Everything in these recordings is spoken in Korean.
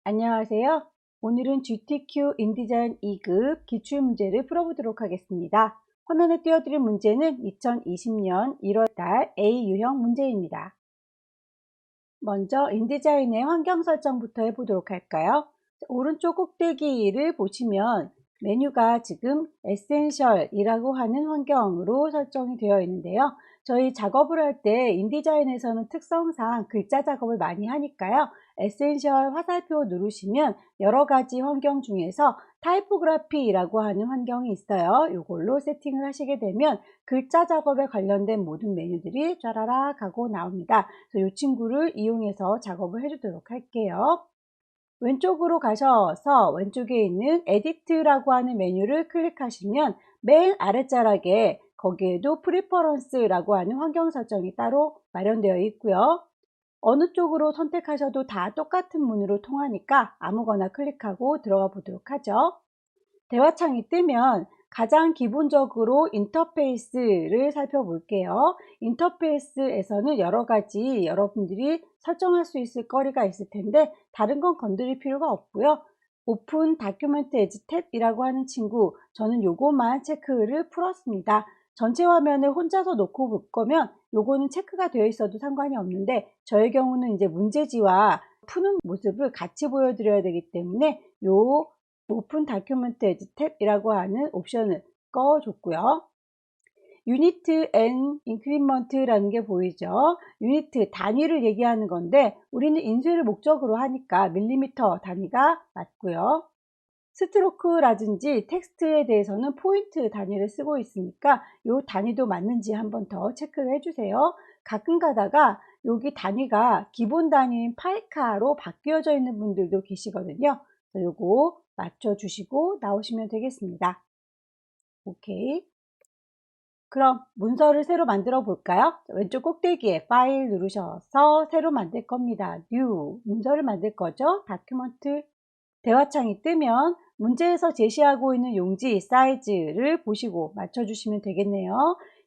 안녕하세요. 오늘은 GTQ 인디자인 2급 기출문제를 풀어보도록 하겠습니다. 화면에 띄워드린 문제는 2020년 1월달 A 유형 문제입니다. 먼저 인디자인의 환경 설정부터 해보도록 할까요? 오른쪽 꼭대기를 보시면 메뉴가 지금 에센셜이라고 하는 환경으로 설정이 되어 있는데요. 저희 작업을 할 때 인디자인에서는 특성상 글자 작업을 많이 하니까요. 에센셜 화살표 누르시면 여러 가지 환경 중에서 타이포그래피라고 하는 환경이 있어요. 이걸로 세팅을 하시게 되면 글자 작업에 관련된 모든 메뉴들이 쫘라락 하고 나옵니다. 그래서 이 친구를 이용해서 작업을 해주도록 할게요. 왼쪽으로 가셔서 왼쪽에 있는 에디트라고 하는 메뉴를 클릭하시면 맨 아랫자락에 거기에도 프리퍼런스라고 하는 환경 설정이 따로 마련되어 있고요. 어느 쪽으로 선택하셔도 다 똑같은 문으로 통하니까 아무거나 클릭하고 들어가 보도록 하죠. 대화창이 뜨면 가장 기본적으로 인터페이스를 살펴볼게요. 인터페이스에서는 여러 가지 여러분들이 설정할 수 있을 거리가 있을 텐데 다른 건 건드릴 필요가 없고요. 오픈 다큐멘트 에지 탭이라고 하는 친구, 저는 요거만 체크를 풀었습니다. 전체 화면을 혼자서 놓고 볼 거면 요거는 체크가 되어 있어도 상관이 없는데 저의 경우는 이제 문제지와 푸는 모습을 같이 보여드려야 되기 때문에 요 오픈 다큐멘트 에지 탭이라고 하는 옵션을 꺼줬고요. 유니트 앤 인크리먼트라는 게 보이죠. 유니트 단위를 얘기하는 건데 우리는 인쇄를 목적으로 하니까 밀리미터 단위가 맞고요. 스트로크라든지 텍스트에 대해서는 포인트 단위를 쓰고 있으니까 이 단위도 맞는지 한번 더 체크를 해주세요. 가끔 가다가 여기 단위가 기본 단위인 파이카로 바뀌어져 있는 분들도 계시거든요. 요거 맞춰주시고 나오시면 되겠습니다. 오케이. 그럼 문서를 새로 만들어 볼까요? 왼쪽 꼭대기에 파일 누르셔서 새로 만들 겁니다. New 문서를 만들 거죠. 다큐멘트 대화창이 뜨면 문제에서 제시하고 있는 용지 사이즈를 보시고 맞춰주시면 되겠네요.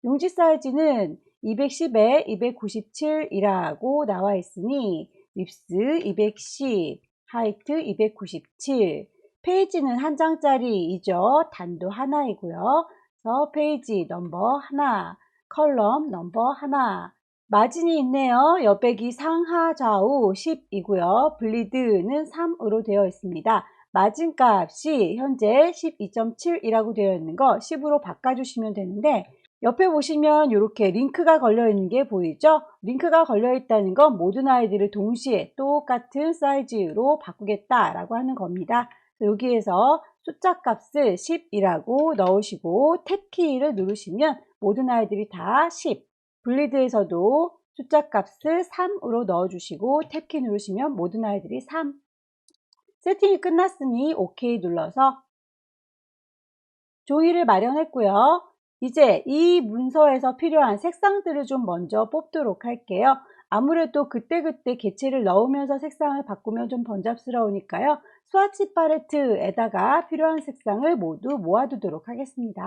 용지 사이즈는 210에 297이라고 나와 있으니 립스 210, 하이트 297, 페이지는 한 장짜리이죠. 단도 하나이고요. 그래서 페이지 넘버 하나, 컬럼 넘버 하나, 마진이 있네요. 여백이 상하 좌우 10이고요. 블리드는 3으로 되어 있습니다. 마진 값이 현재 12.7이라고 되어 있는 거 10으로 바꿔주시면 되는데 옆에 보시면 이렇게 링크가 걸려 있는 게 보이죠? 링크가 걸려 있다는 건 모든 아이들을 동시에 똑같은 사이즈로 바꾸겠다라고 하는 겁니다. 여기에서 숫자 값을 10이라고 넣으시고 탭키를 누르시면 모든 아이들이 다 10, 블리드에서도 숫자 값을 3으로 넣어주시고 탭키 누르시면 모든 아이들이 3. 세팅이 끝났으니 OK 눌러서 종이를 마련했고요. 이제 이 문서에서 필요한 색상들을 좀 먼저 뽑도록 할게요. 아무래도 그때그때 개체를 넣으면서 색상을 바꾸면 좀 번잡스러우니까요. 스와치 팔레트에다가 필요한 색상을 모두 모아두도록 하겠습니다.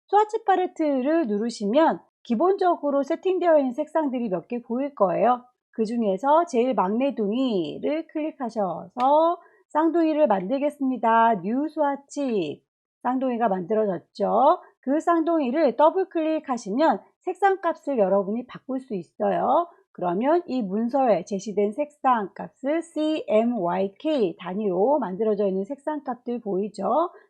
스와치 팔레트를 누르시면 기본적으로 세팅되어 있는 색상들이 몇 개 보일 거예요. 그 중에서 제일 막내둥이를 클릭하셔서 쌍둥이를 만들겠습니다. 뉴 스와치 쌍둥이가 만들어졌죠. 그 쌍둥이를 더블 클릭하시면 색상 값을 여러분이 바꿀 수 있어요. 그러면 이 문서에 제시된 색상 값을 CMYK 단위로 만들어져 있는 색상 값들 보이죠?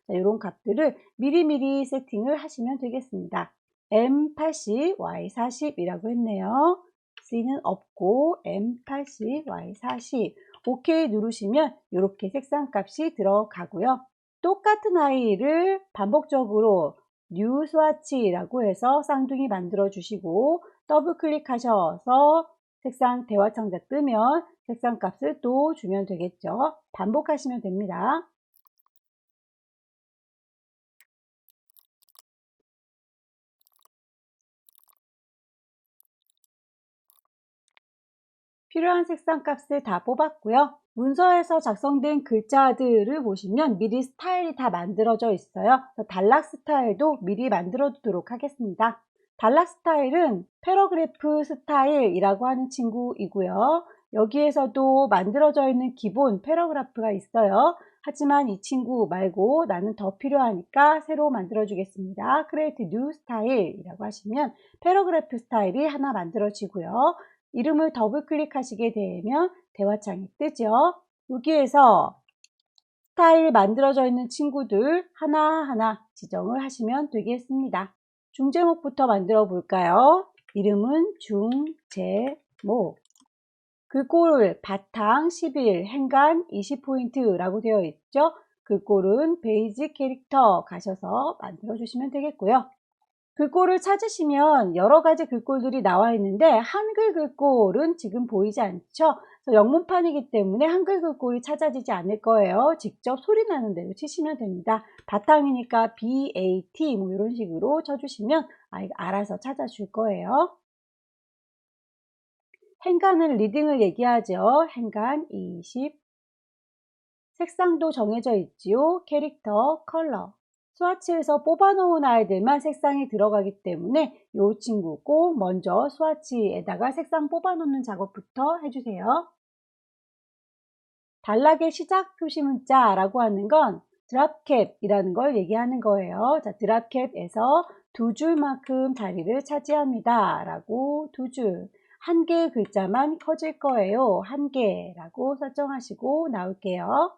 자, 이런 값들을 미리미리 세팅을 하시면 되겠습니다. M80, Y40이라고 했네요. C는 없고 M80, Y40 OK 누르시면 이렇게 색상 값이 들어가고요. 똑같은 아이를 반복적으로 뉴 스와치라고 해서 쌍둥이 만들어 주시고 더블 클릭하셔서 색상 대화창자 뜨면 색상 값을 또 주면 되겠죠. 반복하시면 됩니다. 필요한 색상 값을 다 뽑았고요. 문서에서 작성된 글자들을 보시면 미리 스타일이 다 만들어져 있어요. 단락 스타일도 미리 만들어 두도록 하겠습니다. 단락 스타일은 패러그래프 스타일이라고 하는 친구이고요. 여기에서도 만들어져 있는 기본 패러그래프가 있어요. 하지만 이 친구 말고 나는 더 필요하니까 새로 만들어 주겠습니다. Create New Style 이라고 하시면 패러그래프 스타일이 하나 만들어지고요. 이름을 더블 클릭하시게 되면 대화창이 뜨죠. 여기에서 스타일 만들어져 있는 친구들 하나하나 지정을 하시면 되겠습니다. 중제목부터 만들어 볼까요? 이름은 중제목. 글꼴 바탕 11, 행간 20포인트라고 되어 있죠. 글꼴은 베이직 캐릭터 가셔서 만들어 주시면 되겠고요. 글꼴을 찾으시면 여러 가지 글꼴들이 나와 있는데 한글 글꼴은 지금 보이지 않죠. 영문판이기 때문에 한글 글꼴이 찾아지지 않을 거예요. 직접 소리 나는 대로 치시면 됩니다. 바탕이니까 BAT 뭐 이런 식으로 쳐주시면 아이가 알아서 찾아줄 거예요. 행간은 리딩을 얘기하죠. 행간 20. 색상도 정해져 있지요. 캐릭터, 컬러. 스와치에서 뽑아놓은 아이들만 색상이 들어가기 때문에 이 친구 꼭 먼저 스와치에다가 색상 뽑아놓는 작업부터 해주세요. 단락의 시작 표시 문자라고 하는 건 드랍캡이라는 걸 얘기하는 거예요. 자, 드랍캡에서 두 줄만큼 자리를 차지합니다. 라고 두 줄. 한 개의 글자만 커질 거예요. 한 개라고 설정하시고 나올게요.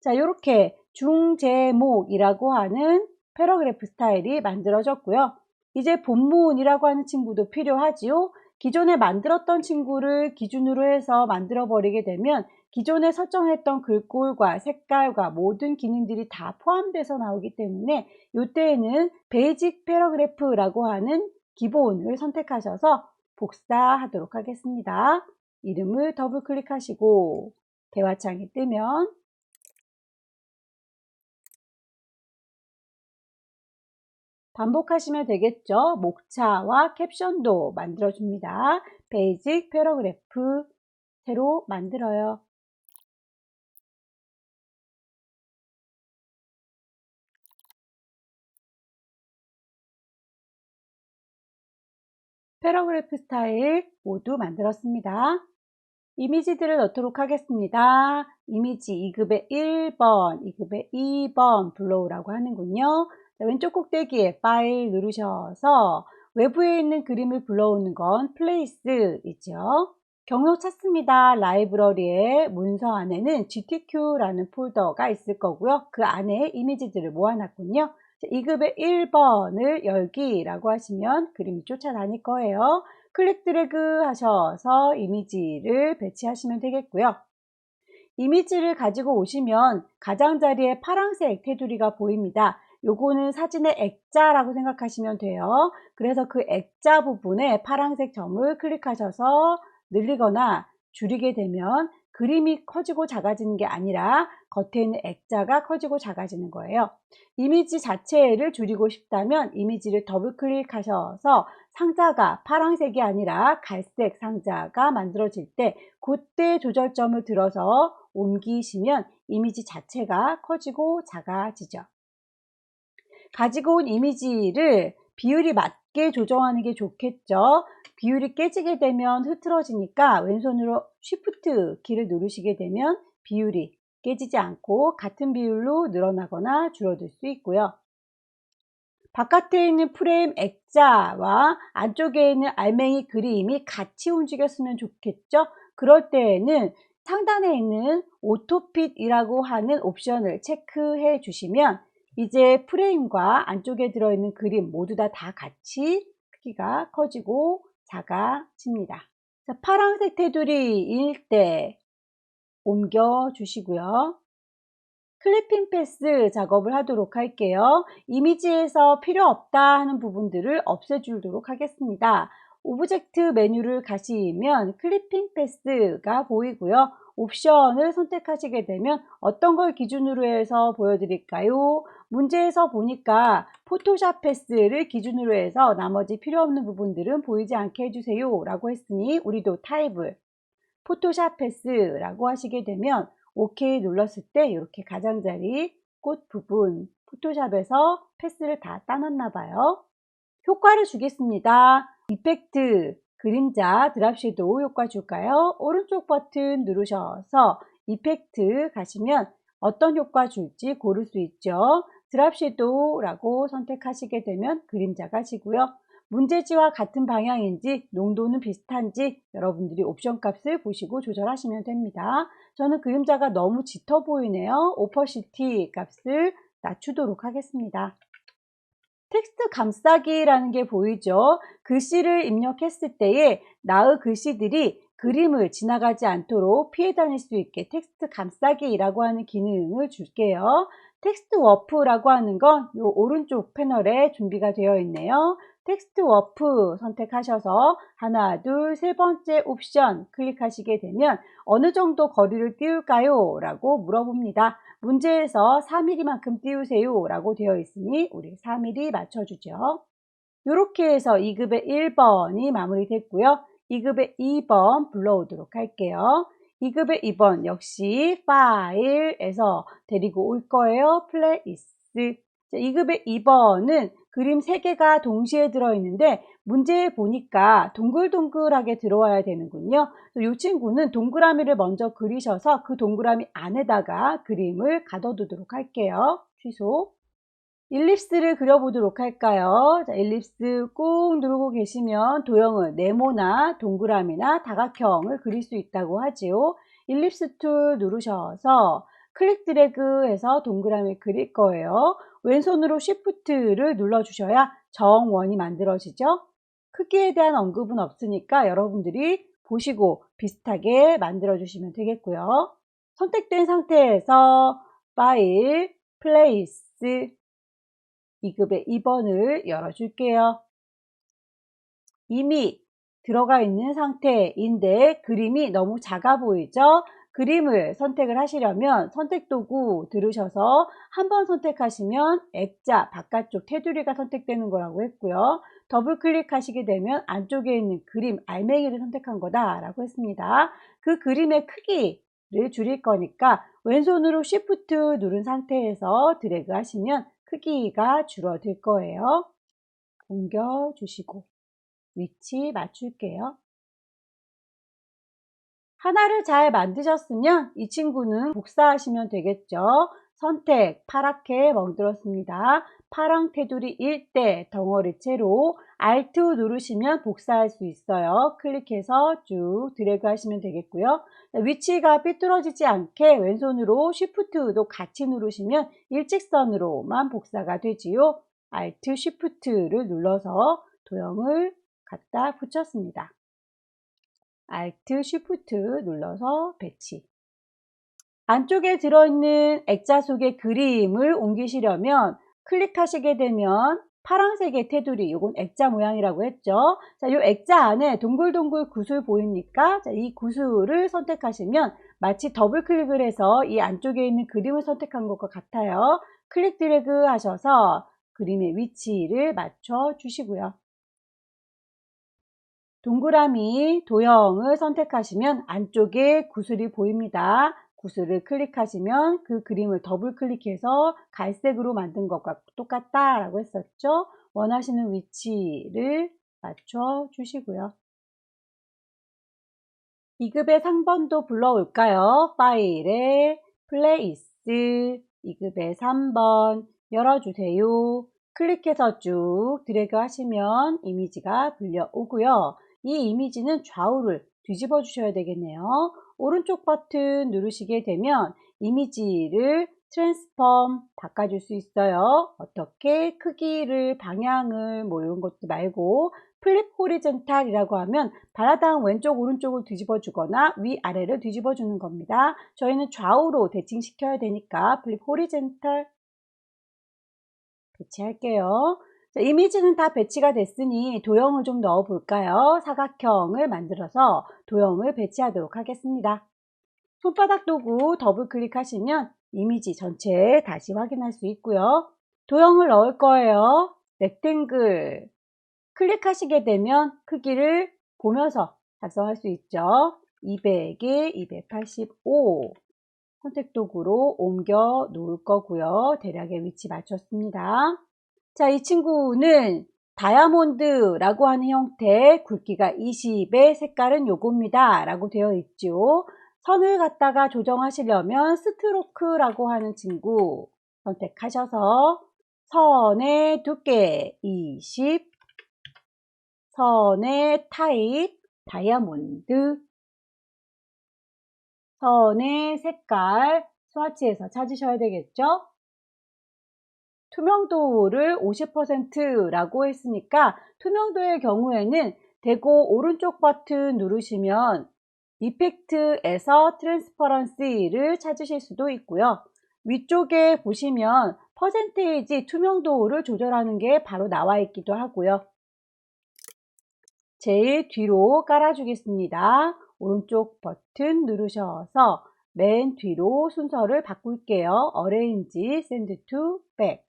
자, 이렇게 중제목이라고 하는 패러그래프 스타일이 만들어졌고요. 이제 본문이라고 하는 친구도 필요하지요. 기존에 만들었던 친구를 기준으로 해서 만들어 버리게 되면 기존에 설정했던 글꼴과 색깔과 모든 기능들이 다 포함돼서 나오기 때문에 이때에는 베이직 패러그래프라고 하는 기본을 선택하셔서 복사하도록 하겠습니다. 이름을 더블 클릭하시고 대화창이 뜨면 반복하시면 되겠죠. 목차와 캡션도 만들어줍니다. 베이직 패러그래프 새로 만들어요. 패러그래프 스타일 모두 만들었습니다. 이미지들을 넣도록 하겠습니다. 이미지 2급의 1번, 2급의 2번 블로우라고 하는군요. 자, 왼쪽 꼭대기에 파일 누르셔서 외부에 있는 그림을 불러오는 건 플레이스이죠. 경로 찾습니다. 라이브러리의 문서 안에는 GTQ라는 폴더가 있을 거고요. 그 안에 이미지들을 모아놨군요. 2급의 1번을 열기라고 하시면 그림이 쫓아다닐 거예요. 클릭 드래그 하셔서 이미지를 배치하시면 되겠고요. 이미지를 가지고 오시면 가장자리에 파란색 테두리가 보입니다. 요거는 사진의 액자라고 생각하시면 돼요. 그래서 그 액자 부분에 파란색 점을 클릭하셔서 늘리거나 줄이게 되면 그림이 커지고 작아지는 게 아니라 겉에 있는 액자가 커지고 작아지는 거예요. 이미지 자체를 줄이고 싶다면 이미지를 더블 클릭하셔서 상자가 파란색이 아니라 갈색 상자가 만들어질 때 그때 조절점을 들어서 옮기시면 이미지 자체가 커지고 작아지죠. 가지고 온 이미지를 비율이 맞게 조정하는 게 좋겠죠. 비율이 깨지게 되면 흐트러지니까 왼손으로 Shift 키를 누르시게 되면 비율이 깨지지 않고 같은 비율로 늘어나거나 줄어들 수 있고요. 바깥에 있는 프레임 액자와 안쪽에 있는 알맹이 그림이 같이 움직였으면 좋겠죠. 그럴 때에는 상단에 있는 오토핏이라고 하는 옵션을 체크해 주시면 이제 프레임과 안쪽에 들어있는 그림 모두 다 같이 크기가 커지고 작아집니다. 자, 파란색 테두리일 때 옮겨 주시고요. 클리핑 패스 작업을 하도록 할게요. 이미지에서 필요 없다 하는 부분들을 없애주도록 하겠습니다. 오브젝트 메뉴를 가시면 클리핑 패스가 보이고요. 옵션을 선택하시게 되면 어떤 걸 기준으로 해서 보여드릴까요? 문제에서 보니까 포토샵 패스를 기준으로 해서 나머지 필요 없는 부분들은 보이지 않게 해주세요 라고 했으니 우리도 타입을 포토샵 패스라고 하시게 되면 OK 눌렀을 때 이렇게 가장자리 꽃 부분 포토샵에서 패스를 다 따놨나 봐요. 효과를 주겠습니다. 이펙트 그림자 드랍 섀도우 효과 줄까요? 오른쪽 버튼 누르셔서 이펙트 가시면 어떤 효과 줄지 고를 수 있죠. 드랍 섀도우라고 선택하시게 되면 그림자가 지고요. 문제지와 같은 방향인지 농도는 비슷한지 여러분들이 옵션 값을 보시고 조절하시면 됩니다. 저는 그림자가 너무 짙어 보이네요. 오퍼시티 값을 낮추도록 하겠습니다. 텍스트 감싸기라는 게 보이죠? 글씨를 입력했을 때에 나의 글씨들이 그림을 지나가지 않도록 피해 다닐 수 있게 텍스트 감싸기라고 하는 기능을 줄게요. 텍스트 워프라고 하는 건 이 오른쪽 패널에 준비가 되어 있네요. 텍스트 워프 선택하셔서 하나, 둘, 세 번째 옵션 클릭하시게 되면 어느 정도 거리를 띄울까요? 라고 물어봅니다. 문제에서 4mm만큼 띄우세요 라고 되어 있으니 우리 4mm 맞춰주죠. 이렇게 해서 2급의 1번이 마무리됐고요. 2급의 2번 불러오도록 할게요. 2급의 2번 역시 파일에서 데리고 올 거예요. 플레이스. 2급의 2번은 그림 3개가 동시에 들어있는데 문제에 보니까 동글동글하게 들어와야 되는군요. 이 친구는 동그라미를 먼저 그리셔서 그 동그라미 안에다가 그림을 가둬두도록 할게요. 취소. 일립스를 그려보도록 할까요? 자, 일립스 꾹 누르고 계시면 도형을 네모나 동그라미나 다각형을 그릴 수 있다고 하지요. 일립스 툴 누르셔서 클릭 드래그 해서 동그라미 그릴 거예요. 왼손으로 Shift를 눌러주셔야 정원이 만들어지죠. 크기에 대한 언급은 없으니까 여러분들이 보시고 비슷하게 만들어 주시면 되겠고요. 선택된 상태에서 파일, 플레이스 2급의 2번을 열어줄게요. 이미 들어가 있는 상태인데 그림이 너무 작아 보이죠? 그림을 선택을 하시려면 선택도구 들으셔서 한번 선택하시면 액자 바깥쪽 테두리가 선택되는 거라고 했고요. 더블 클릭하시게 되면 안쪽에 있는 그림 알맹이를 선택한 거다 라고 했습니다. 그 그림의 크기를 줄일 거니까 왼손으로 Shift 누른 상태에서 드래그 하시면 크기가 줄어들 거예요. 옮겨 주시고 위치 맞출게요. 하나를 잘 만드셨으면 이 친구는 복사하시면 되겠죠. 선택 파랗게 멍들었습니다. 파랑 테두리일 때 덩어리채로 Alt 누르시면 복사할 수 있어요. 클릭해서 쭉 드래그 하시면 되겠고요. 위치가 삐뚤어지지 않게 왼손으로 Shift도 같이 누르시면 일직선으로만 복사가 되지요. Alt Shift를 눌러서 도형을 갖다 붙였습니다. Alt Shift 눌러서 배치. 안쪽에 들어있는 액자 속의 그림을 옮기시려면 클릭하시게 되면 파란색의 테두리, 이건 액자 모양이라고 했죠. 자, 이 액자 안에 동글동글 구슬 보입니까? 자, 이 구슬을 선택하시면 마치 더블 클릭을 해서 이 안쪽에 있는 그림을 선택한 것과 같아요. 클릭 드래그 하셔서 그림의 위치를 맞춰 주시고요. 동그라미 도형을 선택하시면 안쪽에 구슬이 보입니다. 구슬을 클릭하시면 그 그림을 더블 클릭해서 갈색으로 만든 것과 똑같다 라고 했었죠. 원하시는 위치를 맞춰 주시고요. 2급의 3번도 불러올까요? 파일에 플레이스 2급의 3번 열어주세요. 클릭해서 쭉 드래그 하시면 이미지가 불려오고요. 이 이미지는 좌우를 뒤집어 주셔야 되겠네요. 오른쪽 버튼 누르시게 되면 이미지를 트랜스폼 바꿔줄 수 있어요. 어떻게 크기를 방향을 뭐 이런 것도 말고 플립 호리젠탈이라고 하면 바라당 왼쪽 오른쪽을 뒤집어 주거나 위아래를 뒤집어 주는 겁니다. 저희는 좌우로 대칭시켜야 되니까 플립 호리젠탈 배치할게요. 자, 이미지는 다 배치가 됐으니 도형을 좀 넣어 볼까요? 사각형을 만들어서 도형을 배치하도록 하겠습니다. 손바닥 도구 더블 클릭하시면 이미지 전체 다시 확인할 수 있고요. 도형을 넣을 거예요. 렉탱글 클릭하시게 되면 크기를 보면서 작성할 수 있죠. 200에 285 선택 도구로 옮겨 놓을 거고요. 대략의 위치 맞췄습니다. 자, 이 친구는 다이아몬드라고 하는 형태, 굵기가 20의 색깔은 요겁니다 라고 되어 있죠. 선을 갖다가 조정하시려면 스트로크라고 하는 친구 선택하셔서 선의 두께 20, 선의 타입 다이아몬드, 선의 색깔 스와치에서 찾으셔야 되겠죠. 투명도를 50%라고 했으니까 투명도의 경우에는 대고 오른쪽 버튼 누르시면 이펙트에서 트랜스퍼런시를 찾으실 수도 있고요. 위쪽에 보시면 퍼센테이지 투명도를 조절하는 게 바로 나와 있기도 하고요. 제일 뒤로 깔아주겠습니다. 오른쪽 버튼 누르셔서 맨 뒤로 순서를 바꿀게요. Arrange, Send to Back.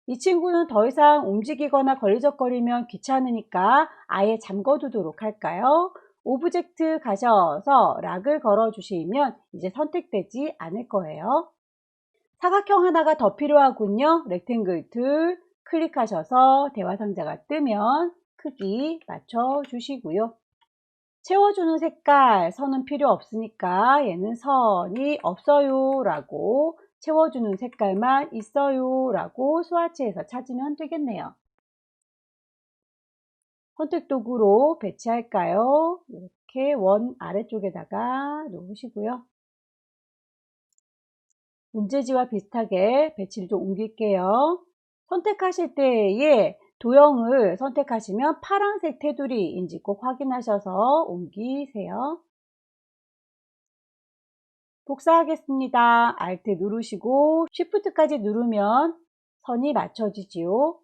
이 친구는 더 이상 움직이거나 걸리적거리면 귀찮으니까 아예 잠궈두도록 할까요? 오브젝트 가셔서 락을 걸어주시면 이제 선택되지 않을 거예요. 사각형 하나가 더 필요하군요. 렉탱글 툴 클릭하셔서 대화 상자가 뜨면 크기 맞춰주시고요. 채워주는 색깔, 선은 필요 없으니까 얘는 선이 없어요 라고 채워주는 색깔만 있어요 라고 스와치에서 찾으면 되겠네요. 선택 도구로 배치할까요? 이렇게 원 아래쪽에다가 놓으시고요. 문제지와 비슷하게 배치를 좀 옮길게요. 선택하실 때에 도형을 선택하시면 파란색 테두리인지 꼭 확인하셔서 옮기세요. 복사하겠습니다. Alt 누르시고 Shift까지 누르면 선이 맞춰지지요.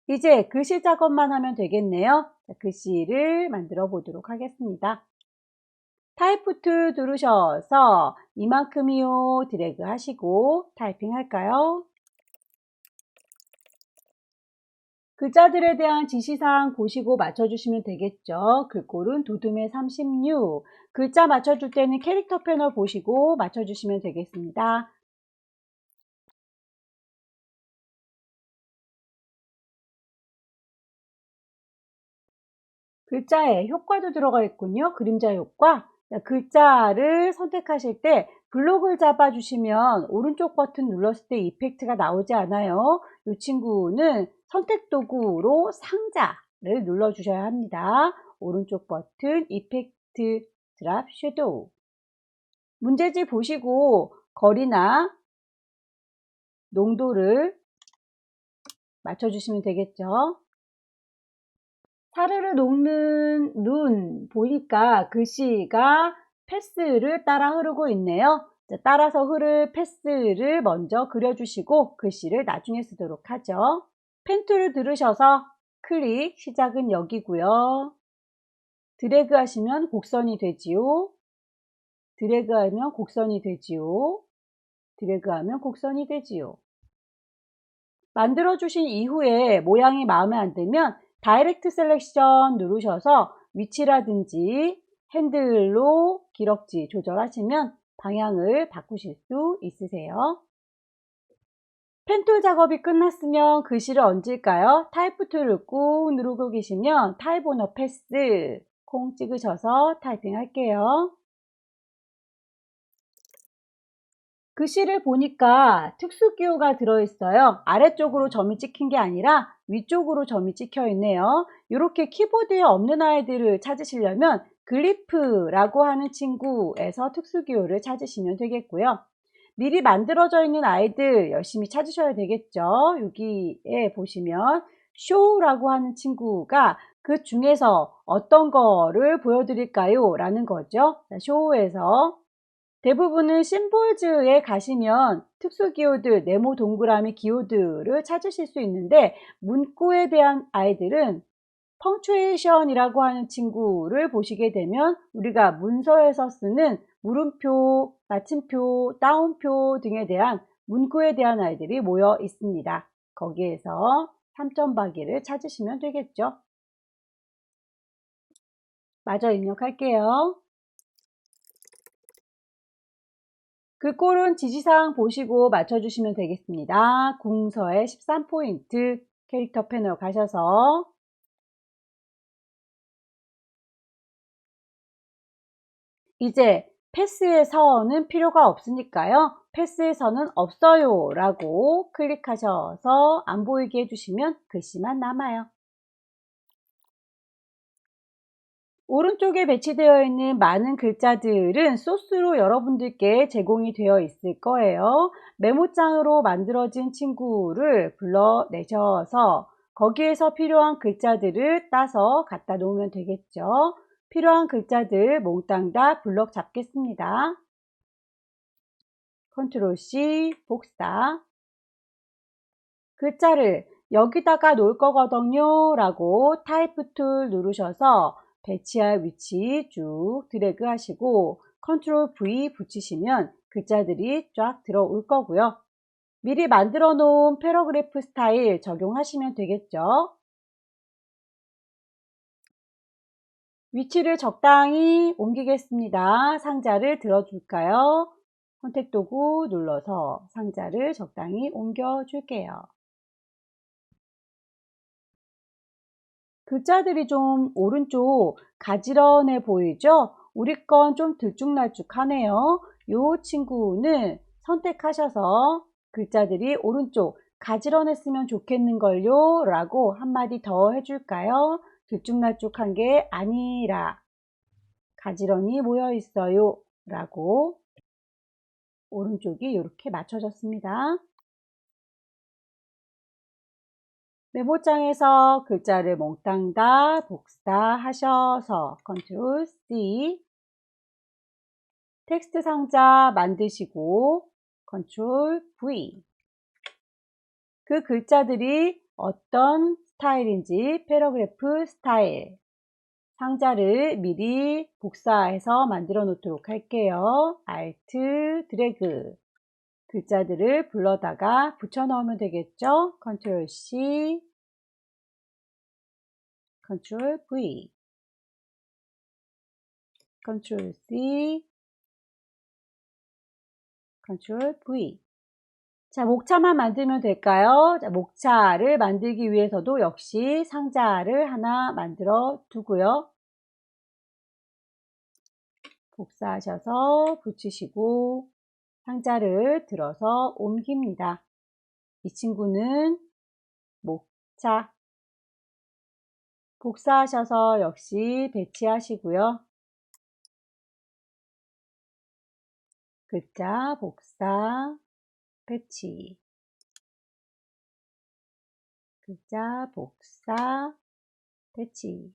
이제 글씨 작업만 하면 되겠네요. 자, 글씨를 만들어 보도록 하겠습니다. 타이프 툴 누르셔서 이만큼이요 드래그 하시고 타이핑 할까요? 글자들에 대한 지시사항 보시고 맞춰주시면 되겠죠. 글꼴은 도둠의 36. 글자 맞춰줄 때는 캐릭터 패널 보시고 맞춰주시면 되겠습니다. 글자에 효과도 들어가 있군요. 그림자 효과. 글자를 선택하실 때 블록을 잡아주시면 오른쪽 버튼 눌렀을 때 이펙트가 나오지 않아요. 이 친구는 선택 도구로 상자를 눌러주셔야 합니다. 오른쪽 버튼 이펙트 드랍 섀도우. 문제지 보시고 거리나 농도를 맞춰주시면 되겠죠. 사르르 녹는 눈 보니까 글씨가 패스를 따라 흐르고 있네요. 자, 따라서 흐를 패스를 먼저 그려주시고 글씨를 나중에 쓰도록 하죠. 펜 툴을 들으셔서 클릭, 시작은 여기고요. 드래그 하시면 곡선이 되지요. 드래그 하면 곡선이 되지요. 드래그 하면 곡선이 되지요. 만들어 주신 이후에 모양이 마음에 안 들면 다이렉트 셀렉션 누르셔서 위치라든지 핸들로 기럭지 조절하시면 방향을 바꾸실 수 있으세요. 펜툴 작업이 끝났으면 글씨를 얹을까요? 타이프 툴을 꾹 누르고 계시면 타입 오너 패스 콩 찍으셔서 타이핑 할게요. 글씨를 보니까 특수기호가 들어있어요. 아래쪽으로 점이 찍힌 게 아니라 위쪽으로 점이 찍혀 있네요. 이렇게 키보드에 없는 아이들을 찾으시려면 글리프라고 하는 친구에서 특수기호를 찾으시면 되겠고요. 미리 만들어져 있는 아이들 열심히 찾으셔야 되겠죠. 여기에 보시면 show라고 하는 친구가 그 중에서 어떤 거를 보여드릴까요? 라는 거죠. show에서 대부분은 심볼즈에 가시면 특수 기호드, 네모 동그라미 기호드를 찾으실 수 있는데 문구에 대한 아이들은 펑추에이션이라고 하는 친구를 보시게 되면 우리가 문서에서 쓰는 물음표, 마침표, 따옴표 등에 대한 문구에 대한 아이들이 모여 있습니다. 거기에서 3점 박이를 찾으시면 되겠죠. 마저 입력할게요. 글꼴은 지시사항 보시고 맞춰주시면 되겠습니다. 궁서의 13포인트, 캐릭터 패널 가셔서 이제 패스에서는 필요가 없으니까요. 패스에서는 없어요 라고 클릭하셔서 안 보이게 해주시면 글씨만 남아요. 오른쪽에 배치되어 있는 많은 글자들은 소스로 여러분들께 제공이 되어 있을 거예요. 메모장으로 만들어진 친구를 불러내셔서 거기에서 필요한 글자들을 따서 갖다 놓으면 되겠죠. 필요한 글자들 몽땅 다 블럭 잡겠습니다. 컨트롤 C 복사. 글자를 여기다가 놓을 거거든요 라고 타이프 툴 누르셔서 배치할 위치 쭉 드래그 하시고 컨트롤 V 붙이시면 글자들이 쫙 들어올 거고요. 미리 만들어 놓은 패러그래프 스타일 적용하시면 되겠죠. 위치를 적당히 옮기겠습니다. 상자를 들어줄까요? 선택 도구 눌러서 상자를 적당히 옮겨 줄게요. 글자들이 좀 오른쪽 가지런해 보이죠? 우리 건 좀 들쭉날쭉하네요. 이 친구는 선택하셔서 글자들이 오른쪽 가지런했으면 좋겠는걸요 라고 한마디 더 해줄까요? 들쭉날쭉한 게 아니라 가지런히 모여 있어요 라고 오른쪽이 이렇게 맞춰졌습니다. 메모장에서 글자를 몽땅 다 복사하셔서 컨트롤 C 텍스트 상자 만드시고 컨트롤 V 그 글자들이 어떤 스타일인지 패러그래프 스타일 상자를 미리 복사해서 만들어 놓도록 할게요. Alt 드래그 글자들을 불러다가 붙여 넣으면 되겠죠. 컨트롤 C 컨트롤 V 컨트롤 C 컨트롤 V 자, 목차만 만들면 될까요? 자, 목차를 만들기 위해서도 역시 상자를 하나 만들어 두고요. 복사하셔서 붙이시고 상자를 들어서 옮깁니다. 이 친구는 목차 복사하셔서 역시 배치하시고요. 글자 복사 배치 글자 복사 배치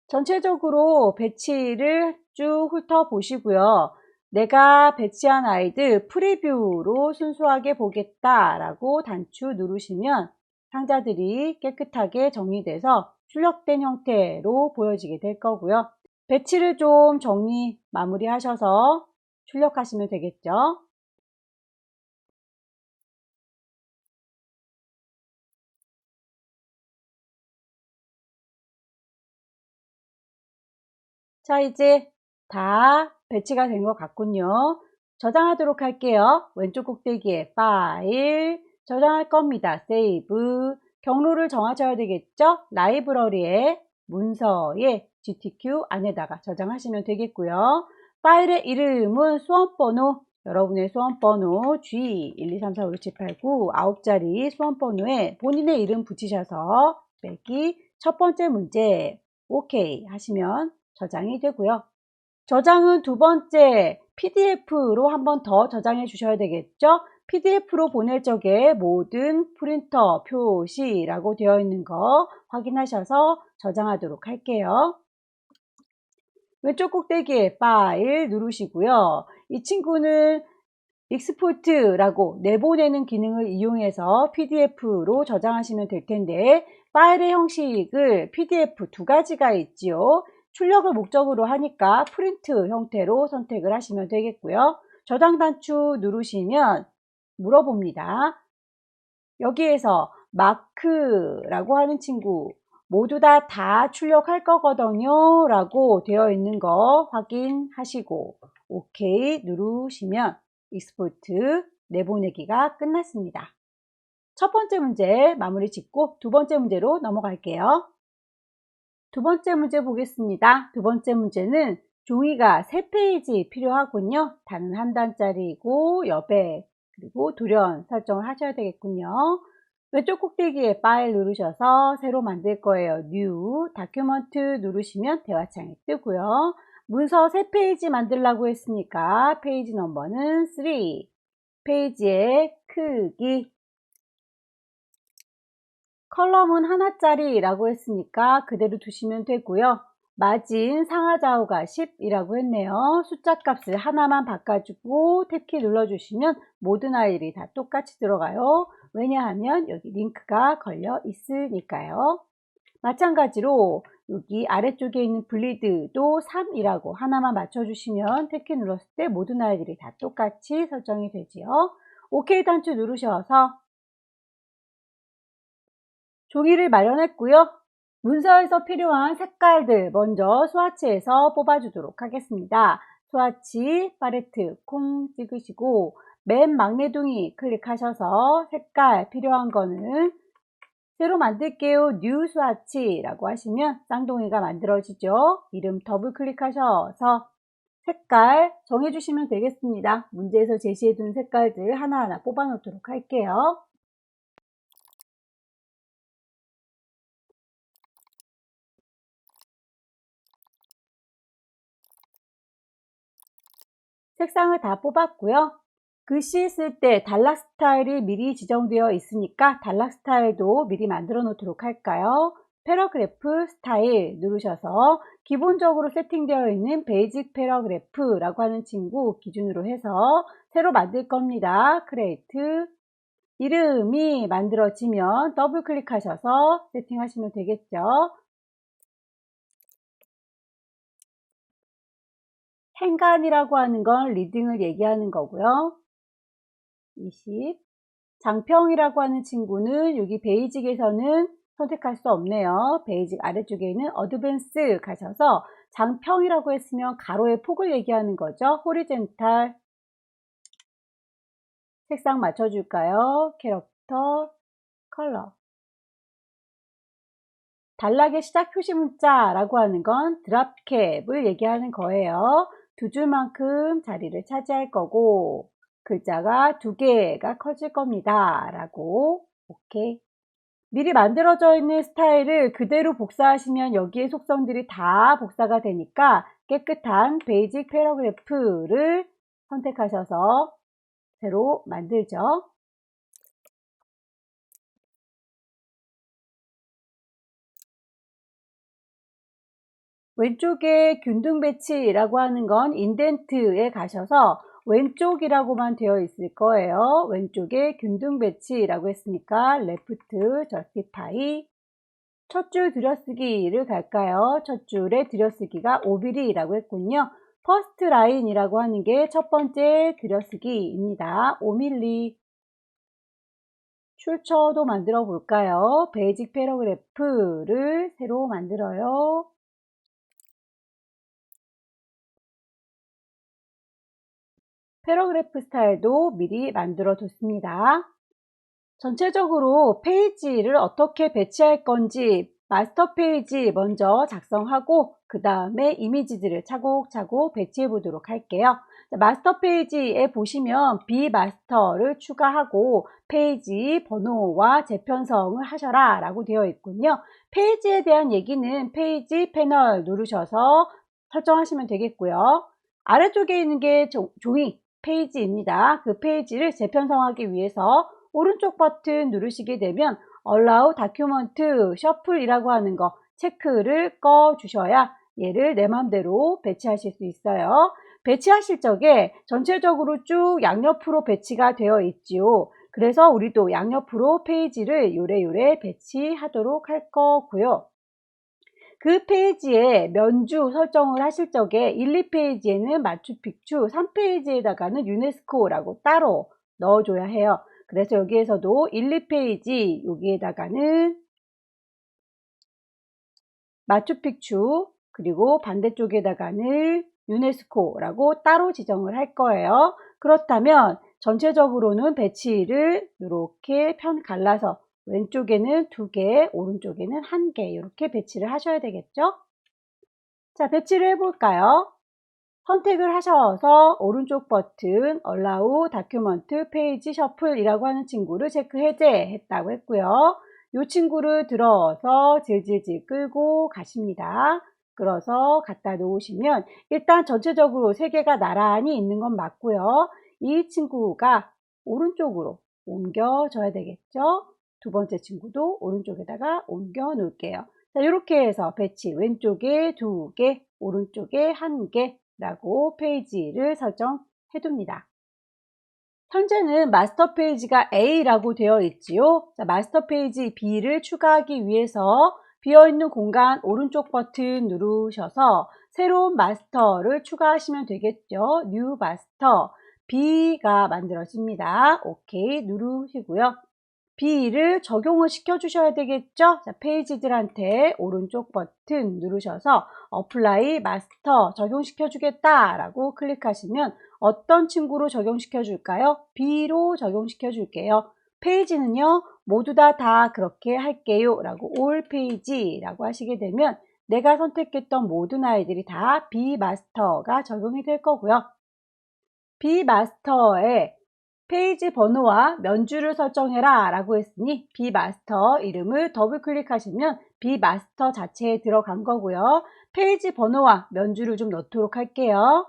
전체적으로 배치를 쭉 훑어보시고요. 내가 배치한 아이들 프리뷰로 순수하게 보겠다 라고 단추 누르시면 상자들이 깨끗하게 정리돼서 출력된 형태로 보여지게 될 거고요. 배치를 좀 정리 마무리 하셔서 출력하시면 되겠죠. 자, 이제 다 배치가 된 것 같군요. 저장하도록 할게요. 왼쪽 꼭대기에 파일 저장할 겁니다. 세이브 경로를 정하셔야 되겠죠. 라이브러리에 문서에 GTQ 안에다가 저장하시면 되겠고요. 파일의 이름은 수험번호 여러분의 수험번호 G123456789 9자리 수험번호에 본인의 이름 붙이셔서 빼기 첫 번째 문제 OK 하시면 저장이 되고요. 저장은 두 번째 PDF로 한 번 더 저장해 주셔야 되겠죠. PDF로 보낼 적에 모든 프린터 표시라고 되어 있는 거 확인하셔서 저장하도록 할게요. 왼쪽 꼭대기에 파일 누르시고요. 이 친구는 익스포트라고 내보내는 기능을 이용해서 PDF로 저장하시면 될 텐데 파일의 형식을 PDF 두 가지가 있지요. 출력을 목적으로 하니까 프린트 형태로 선택을 하시면 되겠고요. 저장 단추 누르시면 물어봅니다. 여기에서 마크라고 하는 친구 모두 다 출력할 거거든요 라고 되어 있는 거 확인하시고 OK 누르시면 익스포트 내보내기가 끝났습니다. 첫 번째 문제 마무리 짓고 두 번째 문제로 넘어갈게요. 두 번째 문제 보겠습니다. 두 번째 문제는 종이가 3페이지 필요하군요. 단은 한 단짜리이고 여백 그리고 돌연 설정을 하셔야 되겠군요. 왼쪽 꼭대기에 파일 누르셔서 새로 만들 거예요. New, 다큐먼트 누르시면 대화창이 뜨고요. 문서 3페이지 만들라고 했으니까 페이지 넘버는 3, 페이지의 크기, 컬럼은 하나짜리라고 했으니까 그대로 두시면 되고요. 마진 상하좌우가 10이라고 했네요. 숫자 값을 하나만 바꿔주고 탭키 눌러주시면 모든 아이들이 다 똑같이 들어가요. 왜냐하면 여기 링크가 걸려 있으니까요. 마찬가지로 여기 아래쪽에 있는 블리드도 3이라고 하나만 맞춰주시면 탭키 눌렀을 때 모든 아이들이 다 똑같이 설정이 되지요. OK 단추 누르셔서 종이를 마련했고요. 문서에서 필요한 색깔들 먼저 스와치에서 뽑아주도록 하겠습니다. 스와치, 팔레트, 콩 찍으시고 맨 막내둥이 클릭하셔서 색깔 필요한 거는 새로 만들게요. 뉴 스와치라고 하시면 쌍둥이가 만들어지죠. 이름 더블 클릭하셔서 색깔 정해주시면 되겠습니다. 문제에서 제시해둔 색깔들 하나하나 뽑아 놓도록 할게요. 색상을 다 뽑았고요. 글씨 쓸 때 단락 스타일이 미리 지정되어 있으니까 단락 스타일도 미리 만들어 놓도록 할까요? 패러그래프 스타일 누르셔서 기본적으로 세팅되어 있는 베이직 패러그래프라고 하는 친구 기준으로 해서 새로 만들 겁니다. 크리에이트 이름이 만들어지면 더블 클릭하셔서 세팅하시면 되겠죠. 행간이라고 하는 건 리딩을 얘기하는 거고요. 20 장평이라고 하는 친구는 여기 베이직에서는 선택할 수 없네요. 베이직 아래쪽에 있는 어드밴스 가셔서 장평이라고 했으면 가로의 폭을 얘기하는 거죠. 호리젠탈 색상 맞춰줄까요? 캐릭터 컬러 단락의 시작 표시 문자라고 하는 건 드랍캡을 얘기하는 거예요. 두 줄만큼 자리를 차지할 거고 글자가 2개가 커질 겁니다. 라고 오케이. 미리 만들어져 있는 스타일을 그대로 복사하시면 여기에 속성들이 다 복사가 되니까 깨끗한 베이직 패러그래프를 선택하셔서 새로 만들죠. 왼쪽에 균등 배치라고 하는 건 인덴트에 가셔서 왼쪽이라고만 되어 있을 거예요. 왼쪽에 균등 배치라고 했으니까 레프트 저스티파이 첫 줄 들여쓰기를 갈까요? 첫 줄의 들여쓰기가 5mm라고 했군요. 퍼스트 라인이라고 하는 게 첫 번째 들여쓰기입니다. 5mm 출처도 만들어 볼까요? 베이직 패러그래프를 새로 만들어요. 패러그래프 스타일도 미리 만들어 뒀습니다. 전체적으로 페이지를 어떻게 배치할 건지 마스터 페이지 먼저 작성하고 그 다음에 이미지들을 차곡차곡 배치해 보도록 할게요. 마스터 페이지에 보시면 비마스터를 추가하고 페이지 번호와 재편성을 하셔라 라고 되어 있군요. 페이지에 대한 얘기는 페이지 패널 누르셔서 설정하시면 되겠고요. 아래쪽에 있는 게 종이 페이지입니다. 그 페이지를 재편성하기 위해서 오른쪽 버튼 누르시게 되면 Allow Document Shuffle이라고 하는 거 체크를 꺼 주셔야 얘를 내 맘대로 배치하실 수 있어요. 배치하실 적에 전체적으로 쭉 양옆으로 배치가 되어 있지요. 그래서 우리도 양옆으로 페이지를 요래요래 배치하도록 할 거고요. 그 페이지에 면주 설정을 하실 적에 1, 2페이지에는 마추픽추, 3페이지에다가는 유네스코라고 따로 넣어줘야 해요. 그래서 여기에서도 1, 2페이지 여기에다가는 마추픽추 그리고 반대쪽에다가는 유네스코라고 따로 지정을 할 거예요. 그렇다면 전체적으로는 배치를 이렇게 편 갈라서 왼쪽에는 2개, 오른쪽에는 1개 이렇게 배치를 하셔야 되겠죠? 자, 배치를 해볼까요? 선택을 하셔서 오른쪽 버튼 Allow Document Page Shuffle이라고 하는 친구를 체크 해제했다고 했고요. 이 친구를 들어서 질질질 끌고 가십니다. 끌어서 갖다 놓으시면 일단 전체적으로 3개가 나란히 있는 건 맞고요. 이 친구가 오른쪽으로 옮겨져야 되겠죠? 두 번째 친구도 오른쪽에다가 옮겨 놓을게요. 자, 이렇게 해서 배치 왼쪽에 2개, 오른쪽에 1개 라고 페이지를 설정해 둡니다. 현재는 마스터 페이지가 A라고 되어 있지요. 자, 마스터 페이지 B를 추가하기 위해서 비어있는 공간 오른쪽 버튼 누르셔서 새로운 마스터를 추가하시면 되겠죠. New Master B가 만들어집니다. OK 누르시고요. B를 적용을 시켜 주셔야 되겠죠. 자, 페이지들한테 오른쪽 버튼 누르셔서 Apply Master 적용시켜 주겠다 라고 클릭하시면 어떤 친구로 적용시켜 줄까요? B로 적용시켜 줄게요. 페이지는요 모두 다 그렇게 할게요 라고 All Page 라고 하시게 되면 내가 선택했던 모든 아이들이 다 B Master가 적용이 될 거고요. B Master에 페이지 번호와 면주를 설정해라 라고 했으니 B마스터 이름을 더블 클릭하시면 B마스터 자체에 들어간 거고요. 페이지 번호와 면주를 좀 넣도록 할게요.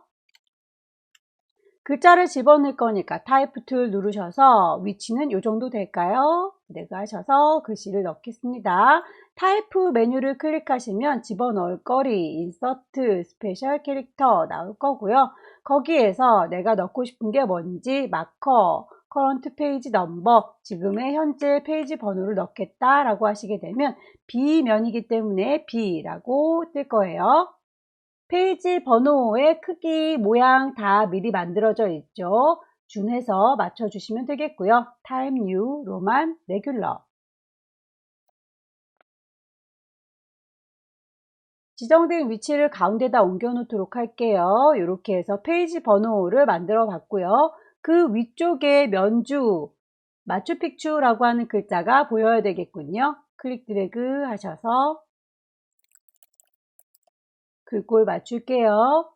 글자를 집어넣을 거니까 타이프 툴 누르셔서 위치는 이 정도 될까요? 드래그 하셔서 글씨를 넣겠습니다. 타이프 메뉴를 클릭하시면 집어넣을 거리, 인서트, 스페셜 캐릭터 나올 거고요. 거기에서 내가 넣고 싶은 게 뭔지 마커, 커런트 페이지 넘버, 지금의 현재 페이지 번호를 넣겠다라고 하시게 되면 B면이기 때문에 B라고 뜰 거예요. 페이지 번호의 크기, 모양 다 미리 만들어져 있죠. 준해서 맞춰주시면 되겠고요. 타임 뉴, 로만, 레귤러. 지정된 위치를 가운데다 옮겨 놓도록 할게요. 이렇게 해서 페이지 번호를 만들어 봤고요. 그 위쪽에 면주, 마추픽추라고 하는 글자가 보여야 되겠군요. 클릭 드래그 하셔서 글꼴 맞출게요.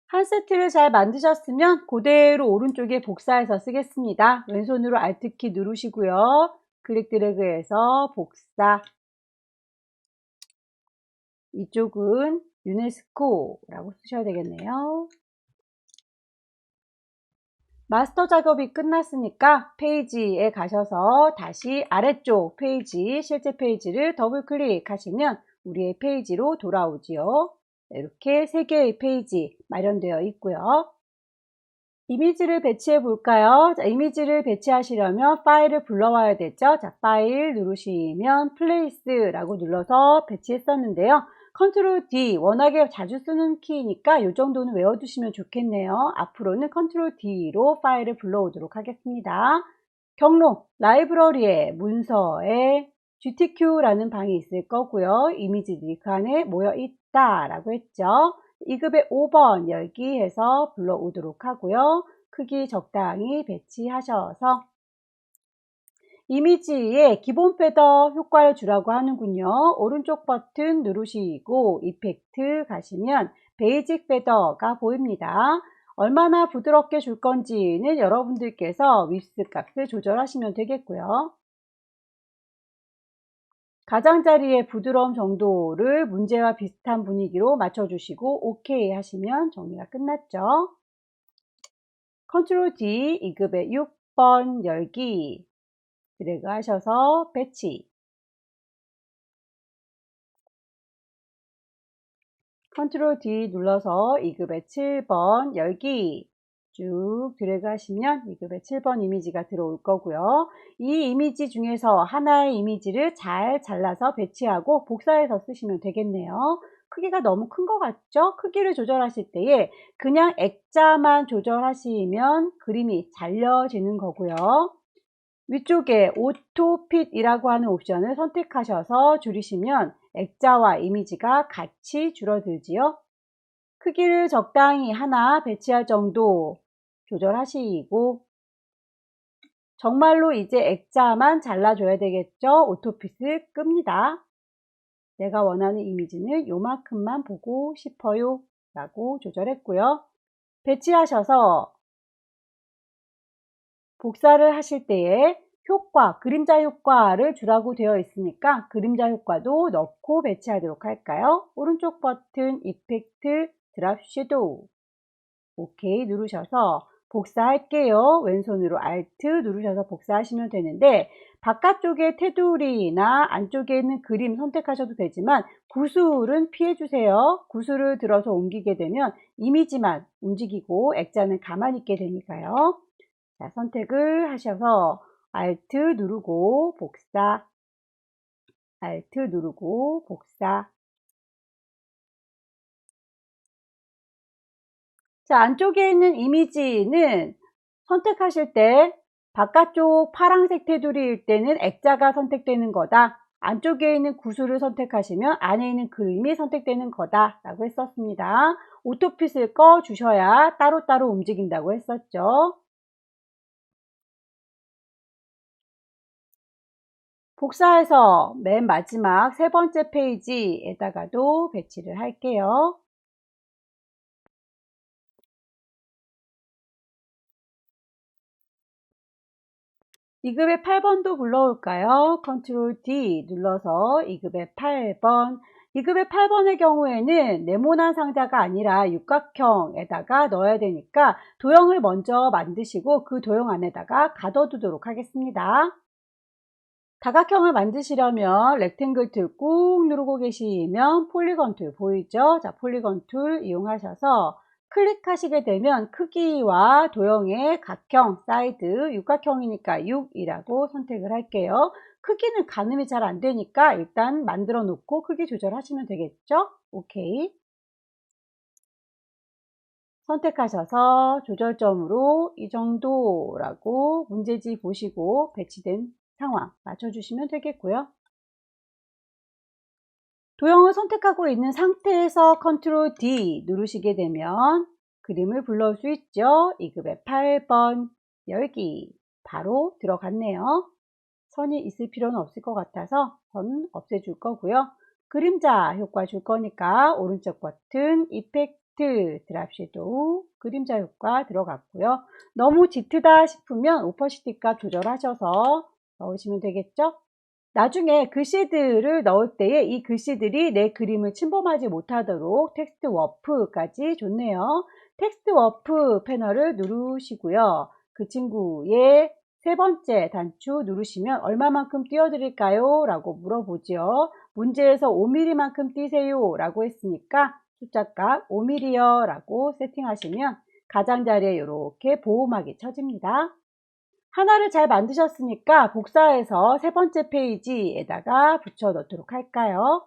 한 세트를 잘 만드셨으면 그대로 오른쪽에 복사해서 쓰겠습니다. 왼손으로 Alt키 누르시고요. 클릭 드래그해서 복사. 이쪽은 유네스코라고 쓰셔야 되겠네요. 마스터 작업이 끝났으니까 페이지에 가셔서 다시 아래쪽 페이지, 실제 페이지를 더블 클릭하시면 우리의 페이지로 돌아오지요. 이렇게 3개의 페이지 마련되어 있고요. 이미지를 배치해 볼까요? 자, 이미지를 배치하시려면 파일을 불러와야 되죠. 자, 파일 누르시면 플레이스라고 눌러서 배치했었는데요. 컨트롤 D, 워낙에 자주 쓰는 키니까 이 정도는 외워두시면 좋겠네요. 앞으로는 컨트롤 D로 파일을 불러오도록 하겠습니다. 경로, 라이브러리에, 문서에 GTQ라는 방이 있을 거고요. 이미지들이 그 안에 모여 있다라고 했죠. 2급의 5번 열기 해서 불러오도록 하고요. 크기 적당히 배치하셔서 이미지에 기본 패더 효과를 주라고 하는군요. 오른쪽 버튼 누르시고 이펙트 가시면 베이직 패더가 보입니다. 얼마나 부드럽게 줄 건지는 여러분들께서 윗스 값을 조절하시면 되겠고요. 가장자리의 부드러움 정도를 문제와 비슷한 분위기로 맞춰주시고 OK 하시면 정리가 끝났죠. 컨트롤 D 2급의 6번 열기 드래그 하셔서 배치. 컨트롤 D 눌러서 2급의 7번 열기 쭉 드래그 하시면 2급의 7번 이미지가 들어올 거고요. 이 이미지 중에서 하나의 이미지를 잘 잘라서 배치하고 복사해서 쓰시면 되겠네요. 크기가 너무 큰 것 같죠? 크기를 조절하실 때에 그냥 액자만 조절하시면 그림이 잘려지는 거고요. 위쪽에 오토핏이라고 하는 옵션을 선택하셔서 줄이시면 액자와 이미지가 같이 줄어들지요. 크기를 적당히 하나 배치할 정도 조절하시고, 정말로 이제 액자만 잘라줘야 되겠죠? 오토피스 끕니다. 내가 원하는 이미지는 요만큼만 보고 싶어요 라고 조절했고요. 배치하셔서 복사를 하실 때에 효과, 그림자 효과를 주라고 되어 있으니까 그림자 효과도 넣고 배치하도록 할까요? 오른쪽 버튼 이펙트 드랍 섀도우 OK 누르셔서 복사할게요. 왼손으로 Alt 누르셔서 복사하시면 되는데, 바깥쪽에 테두리나 안쪽에 있는 그림 선택하셔도 되지만 구슬은 피해주세요. 구슬을 들어서 옮기게 되면 이미지만 움직이고 액자는 가만히 있게 되니까요. 자, 선택을 하셔서 Alt 누르고 복사, Alt 누르고 복사. 자, 안쪽에 있는 이미지는 선택하실 때 바깥쪽 파란색 테두리일 때는 액자가 선택되는 거다. 안쪽에 있는 구슬을 선택하시면 안에 있는 그림이 선택되는 거다 라고 했었습니다. 오토핏을 꺼 주셔야 따로따로 움직인다고 했었죠. 복사해서 맨 마지막 세 번째 페이지에다가도 배치를 할게요. 이급의 8번도 불러올까요? 컨트롤 D 눌러서 이급의 8번. 이급의 8번의 경우에는 네모난 상자가 아니라 육각형에다가 넣어야 되니까 도형을 먼저 만드시고 그 도형 안에다가 가둬두도록 하겠습니다. 다각형을 만드시려면 렉탱글 툴 꾹 누르고 계시면 폴리건 툴 보이죠? 자, 폴리건 툴 이용하셔서 클릭하시게 되면 크기와 도형의 각형, 사이드, 육각형이니까 6이라고 선택을 할게요. 크기는 가늠이 잘 안 되니까 일단 만들어 놓고 크기 조절하시면 되겠죠? 오케이. 선택하셔서 조절점으로 이 정도라고 문제지 보시고 배치된 상황 맞춰주시면 되겠고요. 도형을 선택하고 있는 상태에서 컨트롤 D 누르시게 되면 그림을 불러올 수 있죠. 2급의 8번 열기 바로 들어갔네요. 선이 있을 필요는 없을 것 같아서 선 없애줄 거고요. 그림자 효과 줄 거니까 오른쪽 버튼 이펙트 드랍 섀도우 그림자 효과 들어갔고요. 너무 짙다 싶으면 오퍼시티 값 조절하셔서 넣으시면 되겠죠. 나중에 글씨들을 넣을 때에 이 글씨들이 내 그림을 침범하지 못하도록 텍스트 워프까지 좋네요. 텍스트 워프 패널을 누르시고요. 그 친구의 세 번째 단추 누르시면 얼마만큼 띄워드릴까요? 라고 물어보죠. 문제에서 5mm만큼 띄세요 라고 했으니까 숫자값 5mm요 라고 세팅하시면 가장자리에 이렇게 보호막이 쳐집니다. 하나를 잘 만드셨으니까 복사해서 세 번째 페이지에다가 붙여 넣도록 할까요?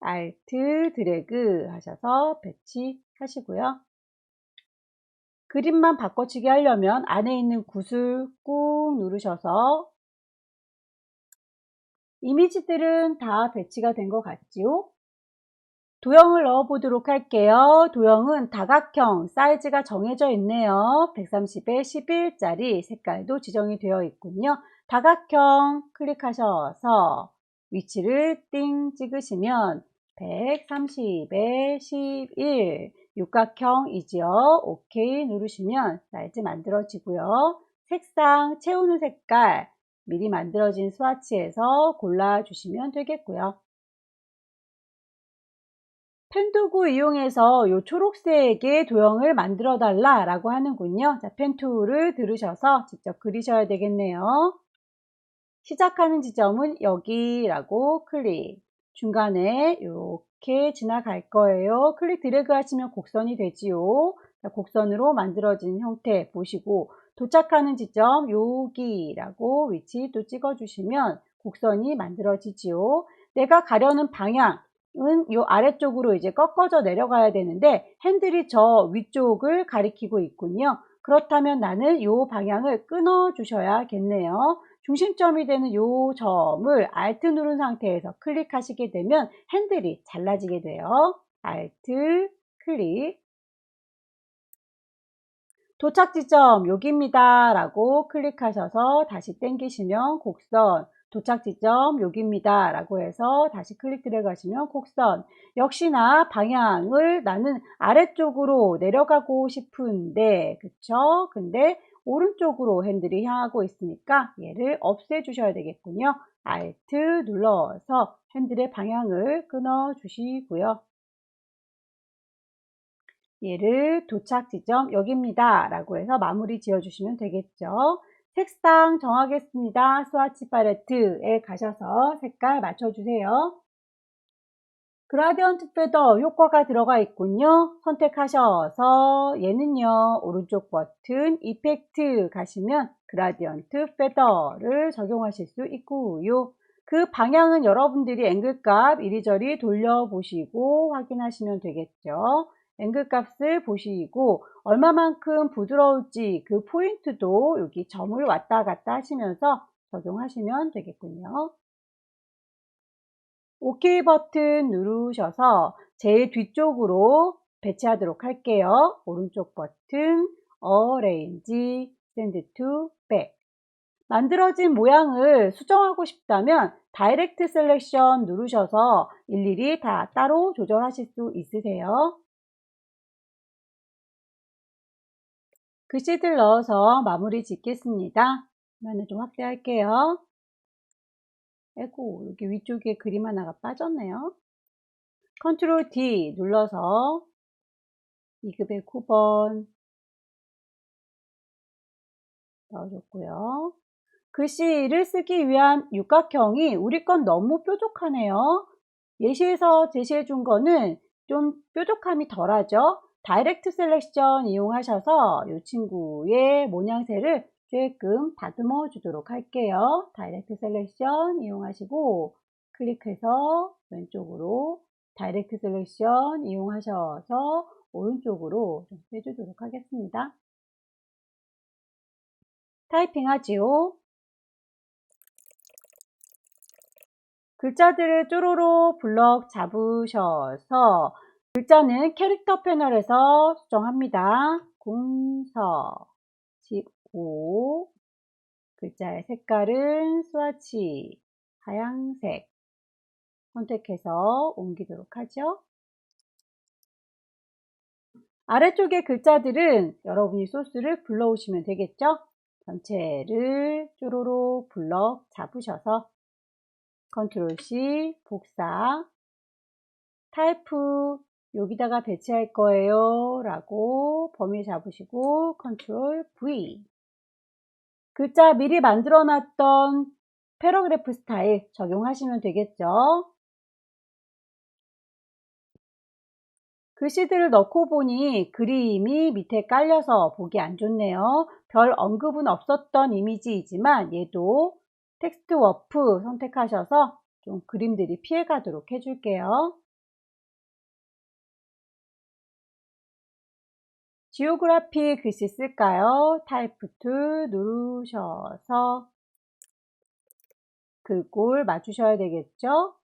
Alt 드래그 하셔서 배치하시고요. 그림만 바꿔치기 하려면 안에 있는 구슬 꾹 누르셔서 이미지들은 다 배치가 된 것 같지요? 도형을 넣어 보도록 할게요. 도형은 다각형 사이즈가 정해져 있네요. 130에 11짜리 색깔도 지정이 되어 있군요. 다각형 클릭하셔서 위치를 띵 찍으시면 130에 11 육각형이지요. OK 누르시면 사이즈 만들어지고요. 색상 채우는 색깔 미리 만들어진 스와치에서 골라주시면 되겠고요. 펜도구 이용해서 이 초록색의 도형을 만들어 달라 라고 하는군요. 자, 펜 툴을 들으셔서 직접 그리셔야 되겠네요. 시작하는 지점은 여기라고 클릭, 중간에 이렇게 지나갈 거예요. 클릭 드래그 하시면 곡선이 되지요. 자, 곡선으로 만들어진 형태 보시고 도착하는 지점 여기라고 위치 또 찍어주시면 곡선이 만들어지지요. 내가 가려는 방향 은 요 아래쪽으로 이제 꺾어져 내려가야 되는데 핸들이 저 위쪽을 가리키고 있군요. 그렇다면 나는 요 방향을 끊어 주셔야겠네요. 중심점이 되는 요 점을 Alt 누른 상태에서 클릭하시게 되면 핸들이 잘라지게 돼요. Alt 클릭. 도착 지점 여기입니다 라고 클릭하셔서 다시 당기시면 곡선, 도착 지점 여기입니다 라고 해서 다시 클릭 들어가시면 곡선. 역시나 방향을 나는 아래쪽으로 내려가고 싶은데, 그쵸? 근데 오른쪽으로 핸들이 향하고 있으니까 얘를 없애 주셔야 되겠군요. Alt 눌러서 핸들의 방향을 끊어 주시고요. 얘를 도착 지점 여기입니다 라고 해서 마무리 지어 주시면 되겠죠. 색상 정하겠습니다. 스와치 팔레트에 가셔서 색깔 맞춰 주세요. 그라디언트 페더 효과가 들어가 있군요. 선택하셔서 얘는요, 오른쪽 버튼 이펙트 가시면 그라디언트 페더를 적용하실 수 있고요. 그 방향은 여러분들이 앵글 값 이리저리 돌려보시고 확인하시면 되겠죠. 앵글 값을 보시고 얼마만큼 부드러울지 그 포인트도 여기 점을 왔다 갔다 하시면서 적용하시면 되겠군요. OK 버튼 누르셔서 제일 뒤쪽으로 배치하도록 할게요. 오른쪽 버튼 Arrange, Send to Back. 만들어진 모양을 수정하고 싶다면 다이렉트 셀렉션 누르셔서 일일이 다 따로 조절하실 수 있으세요. 글씨들 넣어서 마무리 짓겠습니다. 화면을 좀 확대할게요. 아이고, 여기 위쪽에 그림 하나가 빠졌네요. 컨트롤 D 눌러서 2급의 9번 넣어줬고요. 글씨를 쓰기 위한 육각형이 우리 건 너무 뾰족하네요. 예시에서 제시해 준 거는 좀 뾰족함이 덜하죠. 다이렉트 셀렉션 이용하셔서 이 친구의 모양새를 조금 다듬어 주도록 할게요. 다이렉트 셀렉션 이용하시고 클릭해서 왼쪽으로, 다이렉트 셀렉션 이용하셔서 오른쪽으로 좀 빼주도록 하겠습니다. 타이핑 하지요. 글자들을 쪼로로 블럭 잡으셔서 글자는 캐릭터 패널에서 수정합니다. 공서 15. 글자의 색깔은 스와치 하얀색 선택해서 옮기도록 하죠. 아래쪽의 글자들은 여러분이 소스를 불러오시면 되겠죠. 전체를 쪼로로 블럭 잡으셔서 컨트롤 C 복사, 타이프 여기다가 배치할 거예요 라고 범위 잡으시고 컨트롤 V. 글자 미리 만들어 놨던 패러그래프 스타일 적용하시면 되겠죠. 글씨들을 넣고 보니 그림이 밑에 깔려서 보기 안 좋네요. 별 언급은 없었던 이미지이지만 얘도 텍스트 워프 선택하셔서 좀 그림들이 피해 가도록 해줄게요. 지오그래피 글씨 쓸까요? 타이프 툴 누르셔서 글꼴 맞추셔야 되겠죠?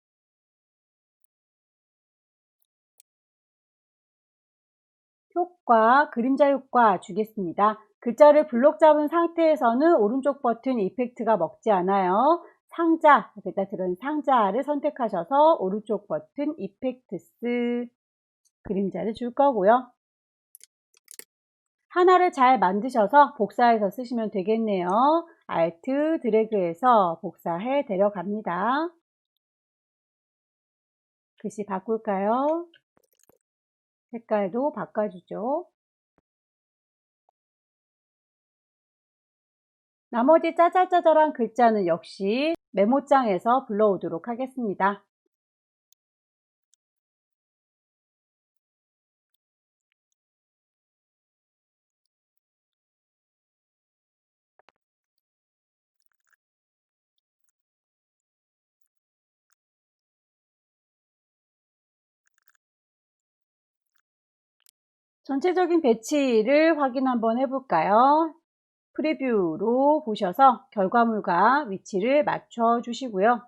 효과, 그림자 효과 주겠습니다. 글자를 블록 잡은 상태에서는 오른쪽 버튼 이펙트가 먹지 않아요. 상자, 글자 들은 상자를 선택하셔서 오른쪽 버튼 이펙트스 그림자를 줄 거고요. 하나를 잘 만드셔서 복사해서 쓰시면 되겠네요. Alt 드래그해서 복사해 데려갑니다. 글씨 바꿀까요? 색깔도 바꿔주죠. 나머지 짜잘짜잘한 글자는 역시 메모장에서 불러오도록 하겠습니다. 전체적인 배치를 확인 한번 해볼까요? 프리뷰로 보셔서 결과물과 위치를 맞춰 주시고요.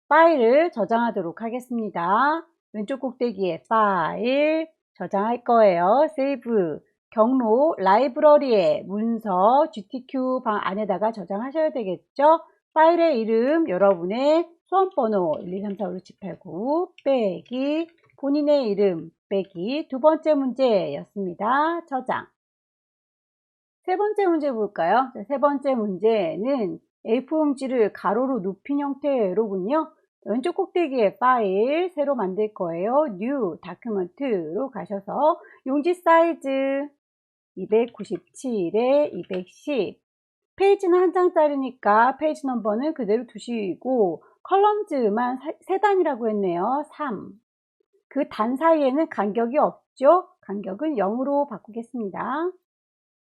파일을 저장하도록 하겠습니다. 왼쪽 꼭대기에 파일 저장할 거예요. 세이브. 경로 라이브러리에 문서 GTQ 방 안에다가 저장하셔야 되겠죠. 파일의 이름 여러분의 수험번호 1, 2, 3, 4, 5, 6, 7, 8, 9 빼기 본인의 이름 빼기 두 번째 문제였습니다. 저장. 세 번째 문제 볼까요? 세 번째 문제는 A4용지를 가로로 눕힌 형태로군요. 왼쪽 꼭대기에 파일 새로 만들 거예요. New Document로 가셔서 용지 사이즈 297에 210 페이지는 한 장짜리니까 페이지 넘버는 그대로 두시고 컬럼즈만 3단이라고 했네요. 3. 그 단 사이에는 간격이 없죠. 간격은 0으로 바꾸겠습니다.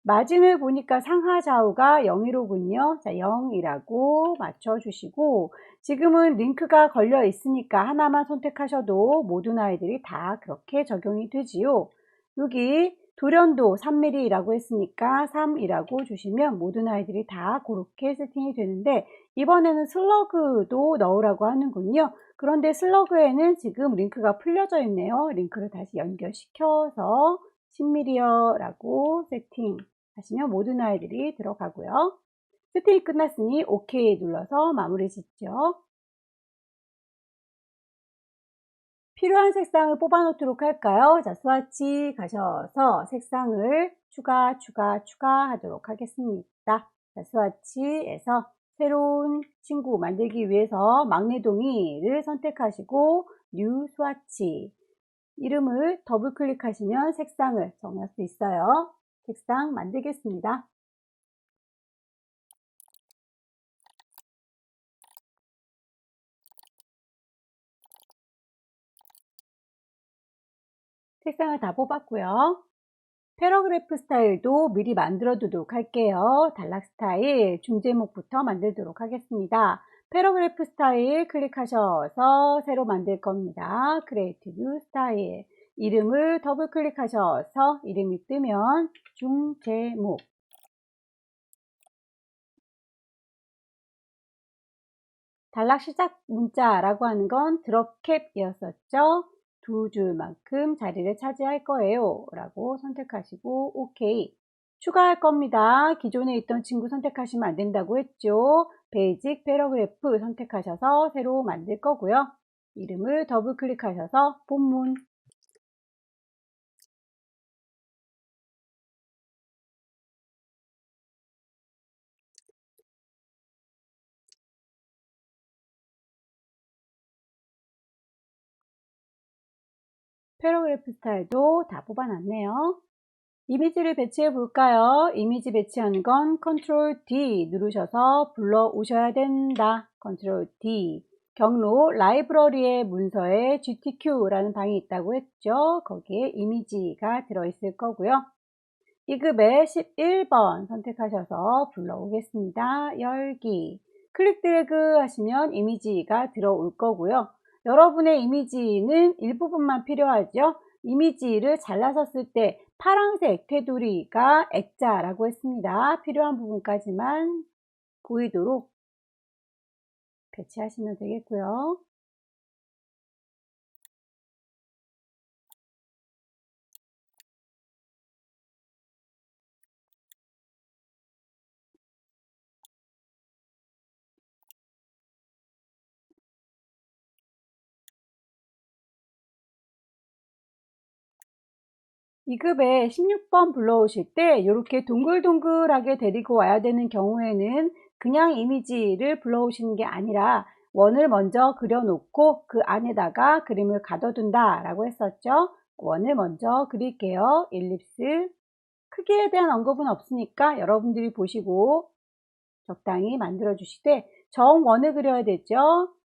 마진을 보니까 상하 좌우가 0이로군요. 자, 0이라고 맞춰주시고 지금은 링크가 걸려 있으니까 하나만 선택하셔도 모든 아이들이 다 그렇게 적용이 되지요. 여기 돌연도 3mm라고 했으니까 3이라고 주시면 모든 아이들이 다 그렇게 세팅이 되는데 이번에는 슬러그도 넣으라고 하는군요. 그런데 슬러그에는 지금 링크가 풀려져 있네요. 링크를 다시 연결시켜서 10mm 라고 세팅 하시면 모든 아이들이 들어가고요. 세팅이 끝났으니 OK 눌러서 마무리 짓죠. 필요한 색상을 뽑아 놓도록 할까요? 자, 스와치 가셔서 색상을 추가하도록 하겠습니다. 자, 스와치에서 새로운 친구 만들기 위해서 막내동이를 선택하시고 뉴 스와치 이름을 더블 클릭하시면 색상을 정할 수 있어요. 색상 만들겠습니다. 색상을 다 뽑았고요. 패러그래프 스타일도 미리 만들어 두도록 할게요. 단락 스타일 중제목부터 만들도록 하겠습니다. 패러그래프 스타일 클릭하셔서 새로 만들 겁니다. 크리에이트 뉴 스타일 이름을 더블 클릭하셔서 이름이 뜨면 중제목 단락 시작 문자라고 하는 건 드롭캡이었었죠. 두 줄만큼 자리를 차지할 거예요 라고 선택하시고 OK 추가할 겁니다. 기존에 있던 친구 선택하시면 안 된다고 했죠. 베이직 패러그래프 선택하셔서 새로 만들 거고요. 이름을 더블 클릭하셔서 본문 패러그래프 스타일도 다 뽑아놨네요. 이미지를 배치해 볼까요? 이미지 배치하는 건 컨트롤 D 누르셔서 불러 오셔야 된다. 컨트롤 D. 경로 라이브러리의 문서에 GTQ라는 방이 있다고 했죠. 거기에 이미지가 들어있을 거고요. 2급에 11번 선택하셔서 불러오겠습니다. 열기. 클릭 드래그 하시면 이미지가 들어올 거고요. 여러분의 이미지는 일부분만 필요하죠. 이미지를 잘라서 쓸 때 파란색 테두리가 액자라고 했습니다. 필요한 부분까지만 보이도록 배치하시면 되겠고요. 이 급에 16번 불러오실 때 이렇게 동글동글하게 데리고 와야 되는 경우에는 그냥 이미지를 불러오시는 게 아니라 원을 먼저 그려놓고 그 안에다가 그림을 가둬둔다 라고 했었죠. 원을 먼저 그릴게요. 일립스. 크기에 대한 언급은 없으니까 여러분들이 보시고 적당히 만들어 주시되 정원을 그려야 되죠.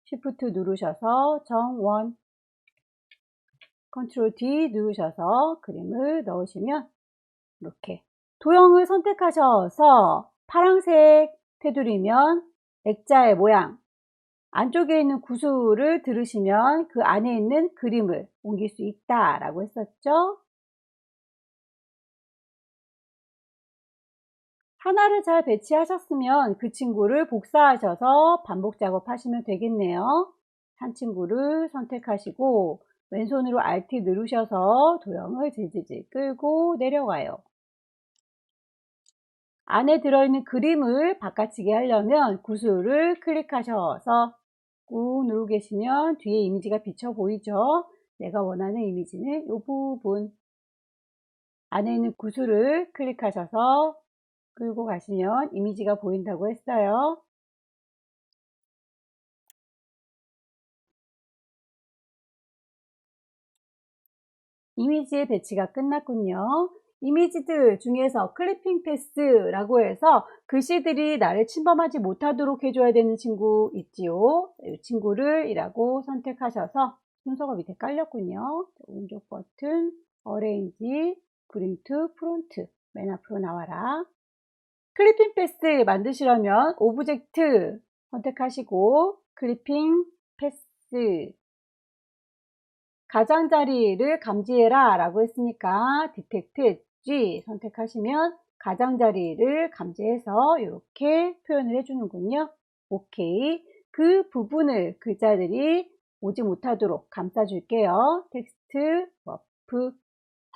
Shift 누르셔서 정원 컨트롤 D 누르셔서 그림을 넣으시면 이렇게 도형을 선택하셔서 파란색 테두리면 액자의 모양 안쪽에 있는 구슬을 들으시면 그 안에 있는 그림을 옮길 수 있다 라고 했었죠. 하나를 잘 배치하셨으면 그 친구를 복사하셔서 반복 작업하시면 되겠네요. 한 친구를 선택하시고 왼손으로 Alt 누르셔서 도형을 질질질 끌고 내려가요. 안에 들어있는 그림을 바꿔치기 하려면 구슬을 클릭하셔서 꾹 누르고 계시면 뒤에 이미지가 비쳐 보이죠? 내가 원하는 이미지는 이 부분 안에 있는 구슬을 클릭하셔서 끌고 가시면 이미지가 보인다고 했어요. 이미지의 배치가 끝났군요. 이미지들 중에서 클리핑 패스라고 해서 글씨들이 나를 침범하지 못하도록 해줘야 되는 친구 있지요. 이 친구를 이라고 선택하셔서 순서가 밑에 깔렸군요. 오른쪽 버튼, 어레인지, 브링 투 프론트, 맨 앞으로 나와라. 클리핑 패스 만드시려면 오브젝트 선택하시고 클리핑 패스 가장자리를 감지해라 라고 했으니까 디텍트 G 선택하시면 가장자리를 감지해서 이렇게 표현을 해주는군요. 오케이. 그 부분을 글자들이 오지 못하도록 감싸줄게요. 텍스트 워프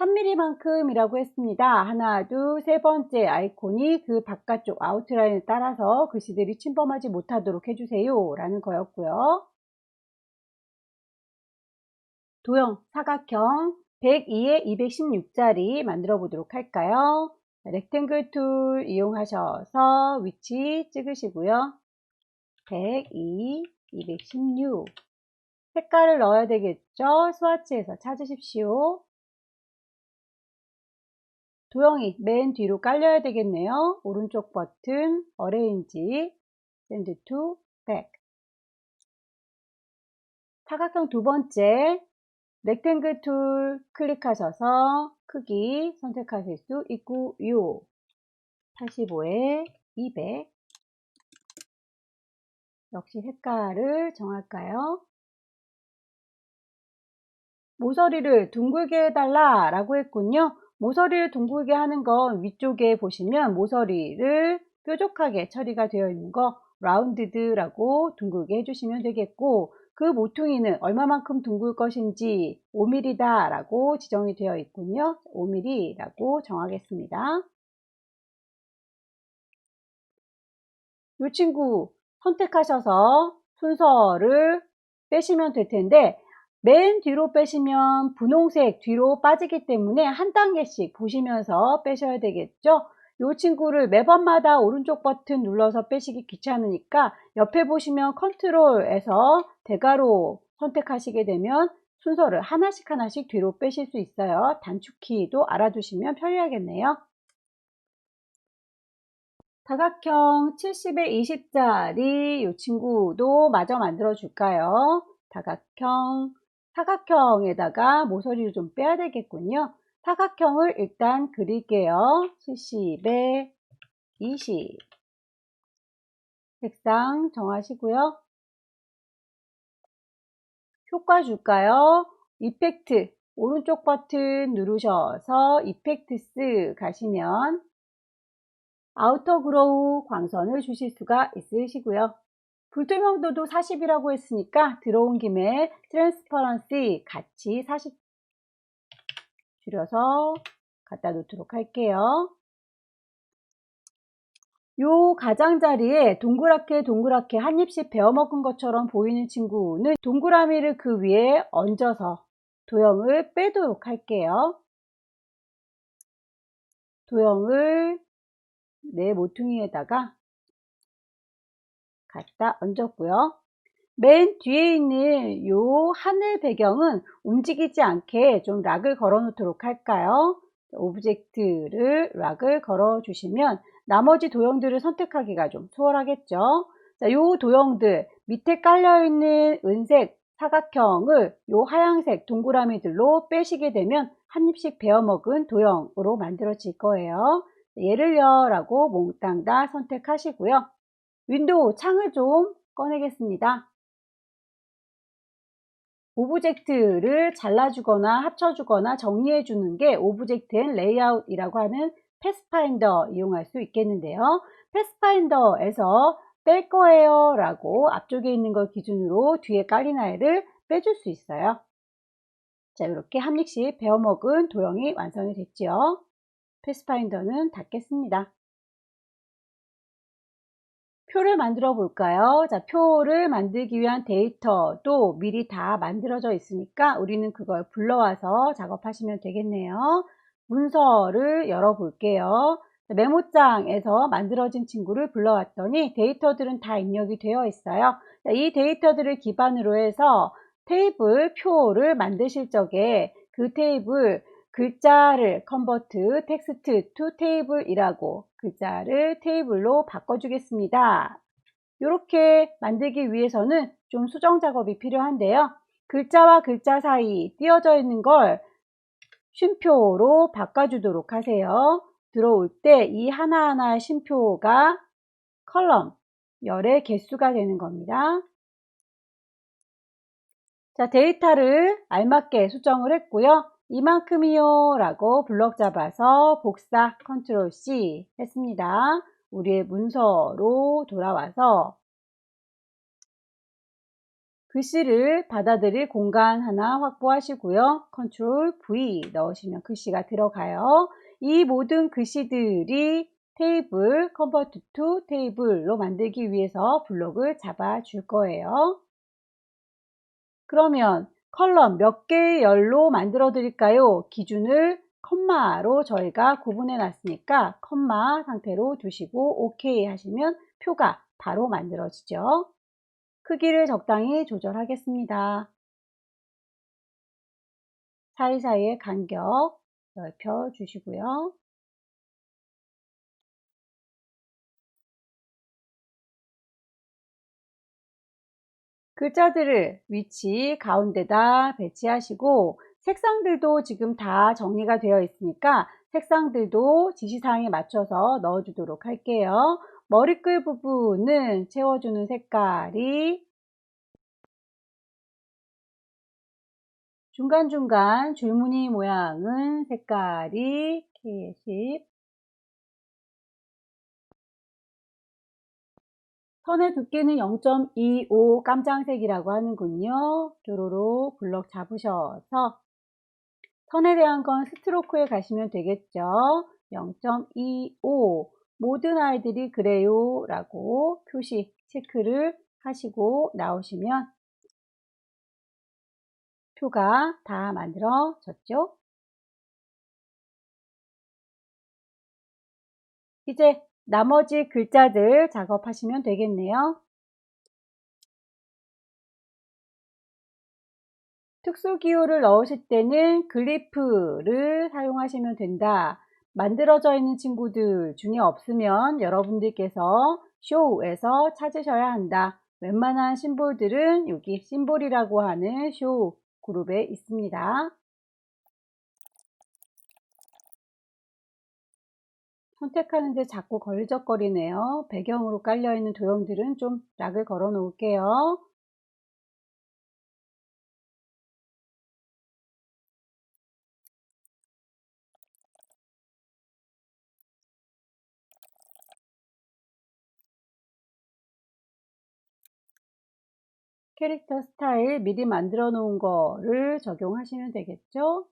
3mm만큼 이라고 했습니다. 하나, 둘, 세 번째 아이콘이 그 바깥쪽 아웃라인을 따라서 글씨들이 침범하지 못하도록 해주세요 라는 거였고요. 도형 사각형 102에 216짜리 만들어 보도록 할까요? 렉탱글 툴 이용하셔서 위치 찍으시고요. 102, 216 색깔을 넣어야 되겠죠? 스와치에서 찾으십시오. 도형이 맨 뒤로 깔려야 되겠네요. 오른쪽 버튼 어레인지 샌드 투 백 사각형 두 번째 렉탱글 툴 클릭하셔서 크기 선택하실 수 있고요. 85에 200 역시 색깔을 정할까요? 모서리를 둥글게 해달라 라고 했군요. 모서리를 둥글게 하는 건 위쪽에 보시면 모서리를 뾰족하게 처리가 되어 있는 거 라운드드라고 둥글게 해주시면 되겠고 그 모퉁이는 얼마만큼 둥글 것인지 5mm다 라고 지정이 되어 있군요. 5mm 라고 정하겠습니다. 이 친구 선택하셔서 순서를 빼시면 될 텐데 맨 뒤로 빼시면 분홍색 뒤로 빠지기 때문에 한 단계씩 보시면서 빼셔야 되겠죠. 이 친구를 매번마다 오른쪽 버튼 눌러서 빼시기 귀찮으니까 옆에 보시면 컨트롤에서 대괄호 선택하시게 되면 순서를 하나씩 하나씩 뒤로 빼실 수 있어요. 단축키도 알아두시면 편리하겠네요. 다각형 70에 20짜리 이 친구도 마저 만들어 줄까요? 다각형 사각형에다가 모서리를 좀 빼야 되겠군요. 사각형을 일단 그릴게요. 70에 20 색상 정하시고요. 효과 줄까요? 이펙트 오른쪽 버튼 누르셔서 이펙트스 가시면 아우터 그로우 광선을 주실 수가 있으시고요. 불투명도도 40이라고 했으니까 들어온 김에 트랜스퍼런시 같이 40 줄여서 갖다 놓도록 할게요. 요 가장자리에 동그랗게 한 입씩 베어 먹은 것처럼 보이는 친구는 동그라미를 그 위에 얹어서 도형을 빼도록 할게요. 도형을 내 모퉁이에다가 갖다 얹었고요. 맨 뒤에 있는 요 하늘 배경은 움직이지 않게 좀 락을 걸어 놓도록 할까요? 오브젝트를 락을 걸어 주시면 나머지 도형들을 선택하기가 좀 수월하겠죠. 자, 요 도형들 밑에 깔려 있는 은색 사각형을 요 하얀색 동그라미들로 빼시게 되면 한 입씩 베어 먹은 도형으로 만들어질 거예요. 얘를요 라고 몽땅 다 선택하시고요. 윈도우 창을 좀 꺼내겠습니다. 오브젝트를 잘라주거나 합쳐주거나 정리해주는 게 오브젝트 앤 레이아웃이라고 하는 패스파인더 이용할 수 있겠는데요. 패스파인더에서 뺄 거예요 라고 앞쪽에 있는 걸 기준으로 뒤에 깔린 아이를 빼줄 수 있어요. 자, 이렇게 합릭식 배워먹은 도형이 완성이 됐죠. 패스파인더는 닫겠습니다. 표를 만들어 볼까요? 자, 표를 만들기 위한 데이터도 미리 다 만들어져 있으니까 우리는 그걸 불러와서 작업하시면 되겠네요. 문서를 열어 볼게요. 메모장에서 만들어진 친구를 불러왔더니 데이터들은 다 입력이 되어 있어요. 자, 이 데이터들을 기반으로 해서 테이블 표를 만드실 적에 그 테이블 글자를 convert text to table이라고 글자를 테이블로 바꿔주겠습니다. 이렇게 만들기 위해서는 좀 수정 작업이 필요한데요. 글자와 글자 사이 띄어져 있는 걸 쉼표로 바꿔주도록 하세요. 들어올 때 이 하나하나의 쉼표가 컬럼, 열의 개수가 되는 겁니다. 자, 데이터를 알맞게 수정을 했고요. 이만큼이요 라고 블럭 잡아서 복사 컨트롤 C 했습니다. 우리의 문서로 돌아와서 글씨를 받아들일 공간 하나 확보하시고요. 컨트롤 V 넣으시면 글씨가 들어가요. 이 모든 글씨들이 테이블, 컨버트 투 테이블로 만들기 위해서 블록을 잡아 줄 거예요. 그러면 컬럼 몇 개의 열로 만들어 드릴까요? 기준을 컴마로 저희가 구분해 놨으니까 컴마 상태로 두시고 OK 하시면 표가 바로 만들어지죠. 크기를 적당히 조절하겠습니다. 사이사이의 간격 넓혀 주시고요. 글자들을 위치 가운데다 배치하시고 색상들도 지금 다 정리가 되어 있으니까 색상들도 지시사항에 맞춰서 넣어주도록 할게요. 머리끈 부분은 채워주는 색깔이 중간중간 줄무늬 모양은 색깔이 K10 선의 두께는 0.25 깜장색이라고 하는군요. 뾰로로 블럭 잡으셔서 선에 대한 건 스트로크에 가시면 되겠죠. 0.25 모든 아이들이 그래요 라고 표시 체크를 하시고 나오시면 표가 다 만들어졌죠. 이제 나머지 글자들 작업하시면 되겠네요. 특수기호를 넣으실 때는 글리프를 사용하시면 된다. 만들어져 있는 친구들 중에 없으면 여러분들께서 show에서 찾으셔야 한다. 웬만한 심볼들은 여기 심볼이라고 하는 show 그룹에 있습니다. 선택하는데 자꾸 걸리적거리네요. 배경으로 깔려있는 도형들은 좀 락을 걸어 놓을게요. 캐릭터 스타일 미리 만들어 놓은 거를 적용하시면 되겠죠.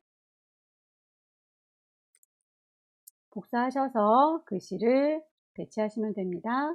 복사하셔서 글씨를 배치하시면 됩니다.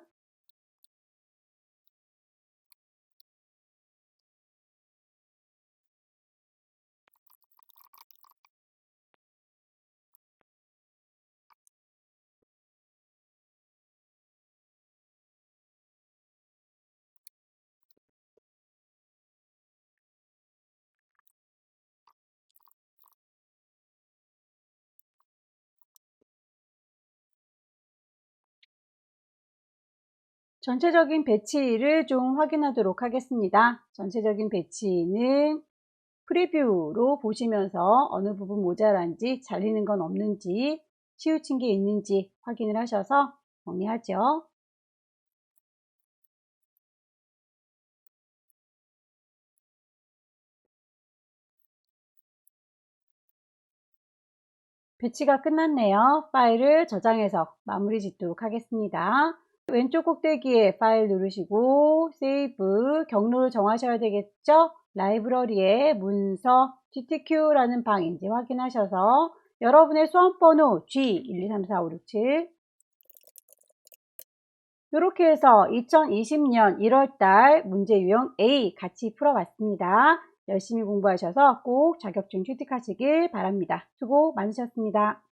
전체적인 배치를 좀 확인하도록 하겠습니다. 전체적인 배치는 프리뷰로 보시면서 어느 부분 모자란지 잘리는 건 없는지 치우친 게 있는지 확인을 하셔서 정리하죠. 배치가 끝났네요. 파일을 저장해서 마무리 짓도록 하겠습니다. 왼쪽 꼭대기에 파일 누르시고 세이브 경로를 정하셔야 되겠죠? 라이브러리에 문서 GTQ라는 방인지 확인하셔서 여러분의 수험번호 G1234567 이렇게 해서 2020년 1월달 문제 유형 A 같이 풀어봤습니다. 열심히 공부하셔서 꼭 자격증 취득하시길 바랍니다. 수고 많으셨습니다.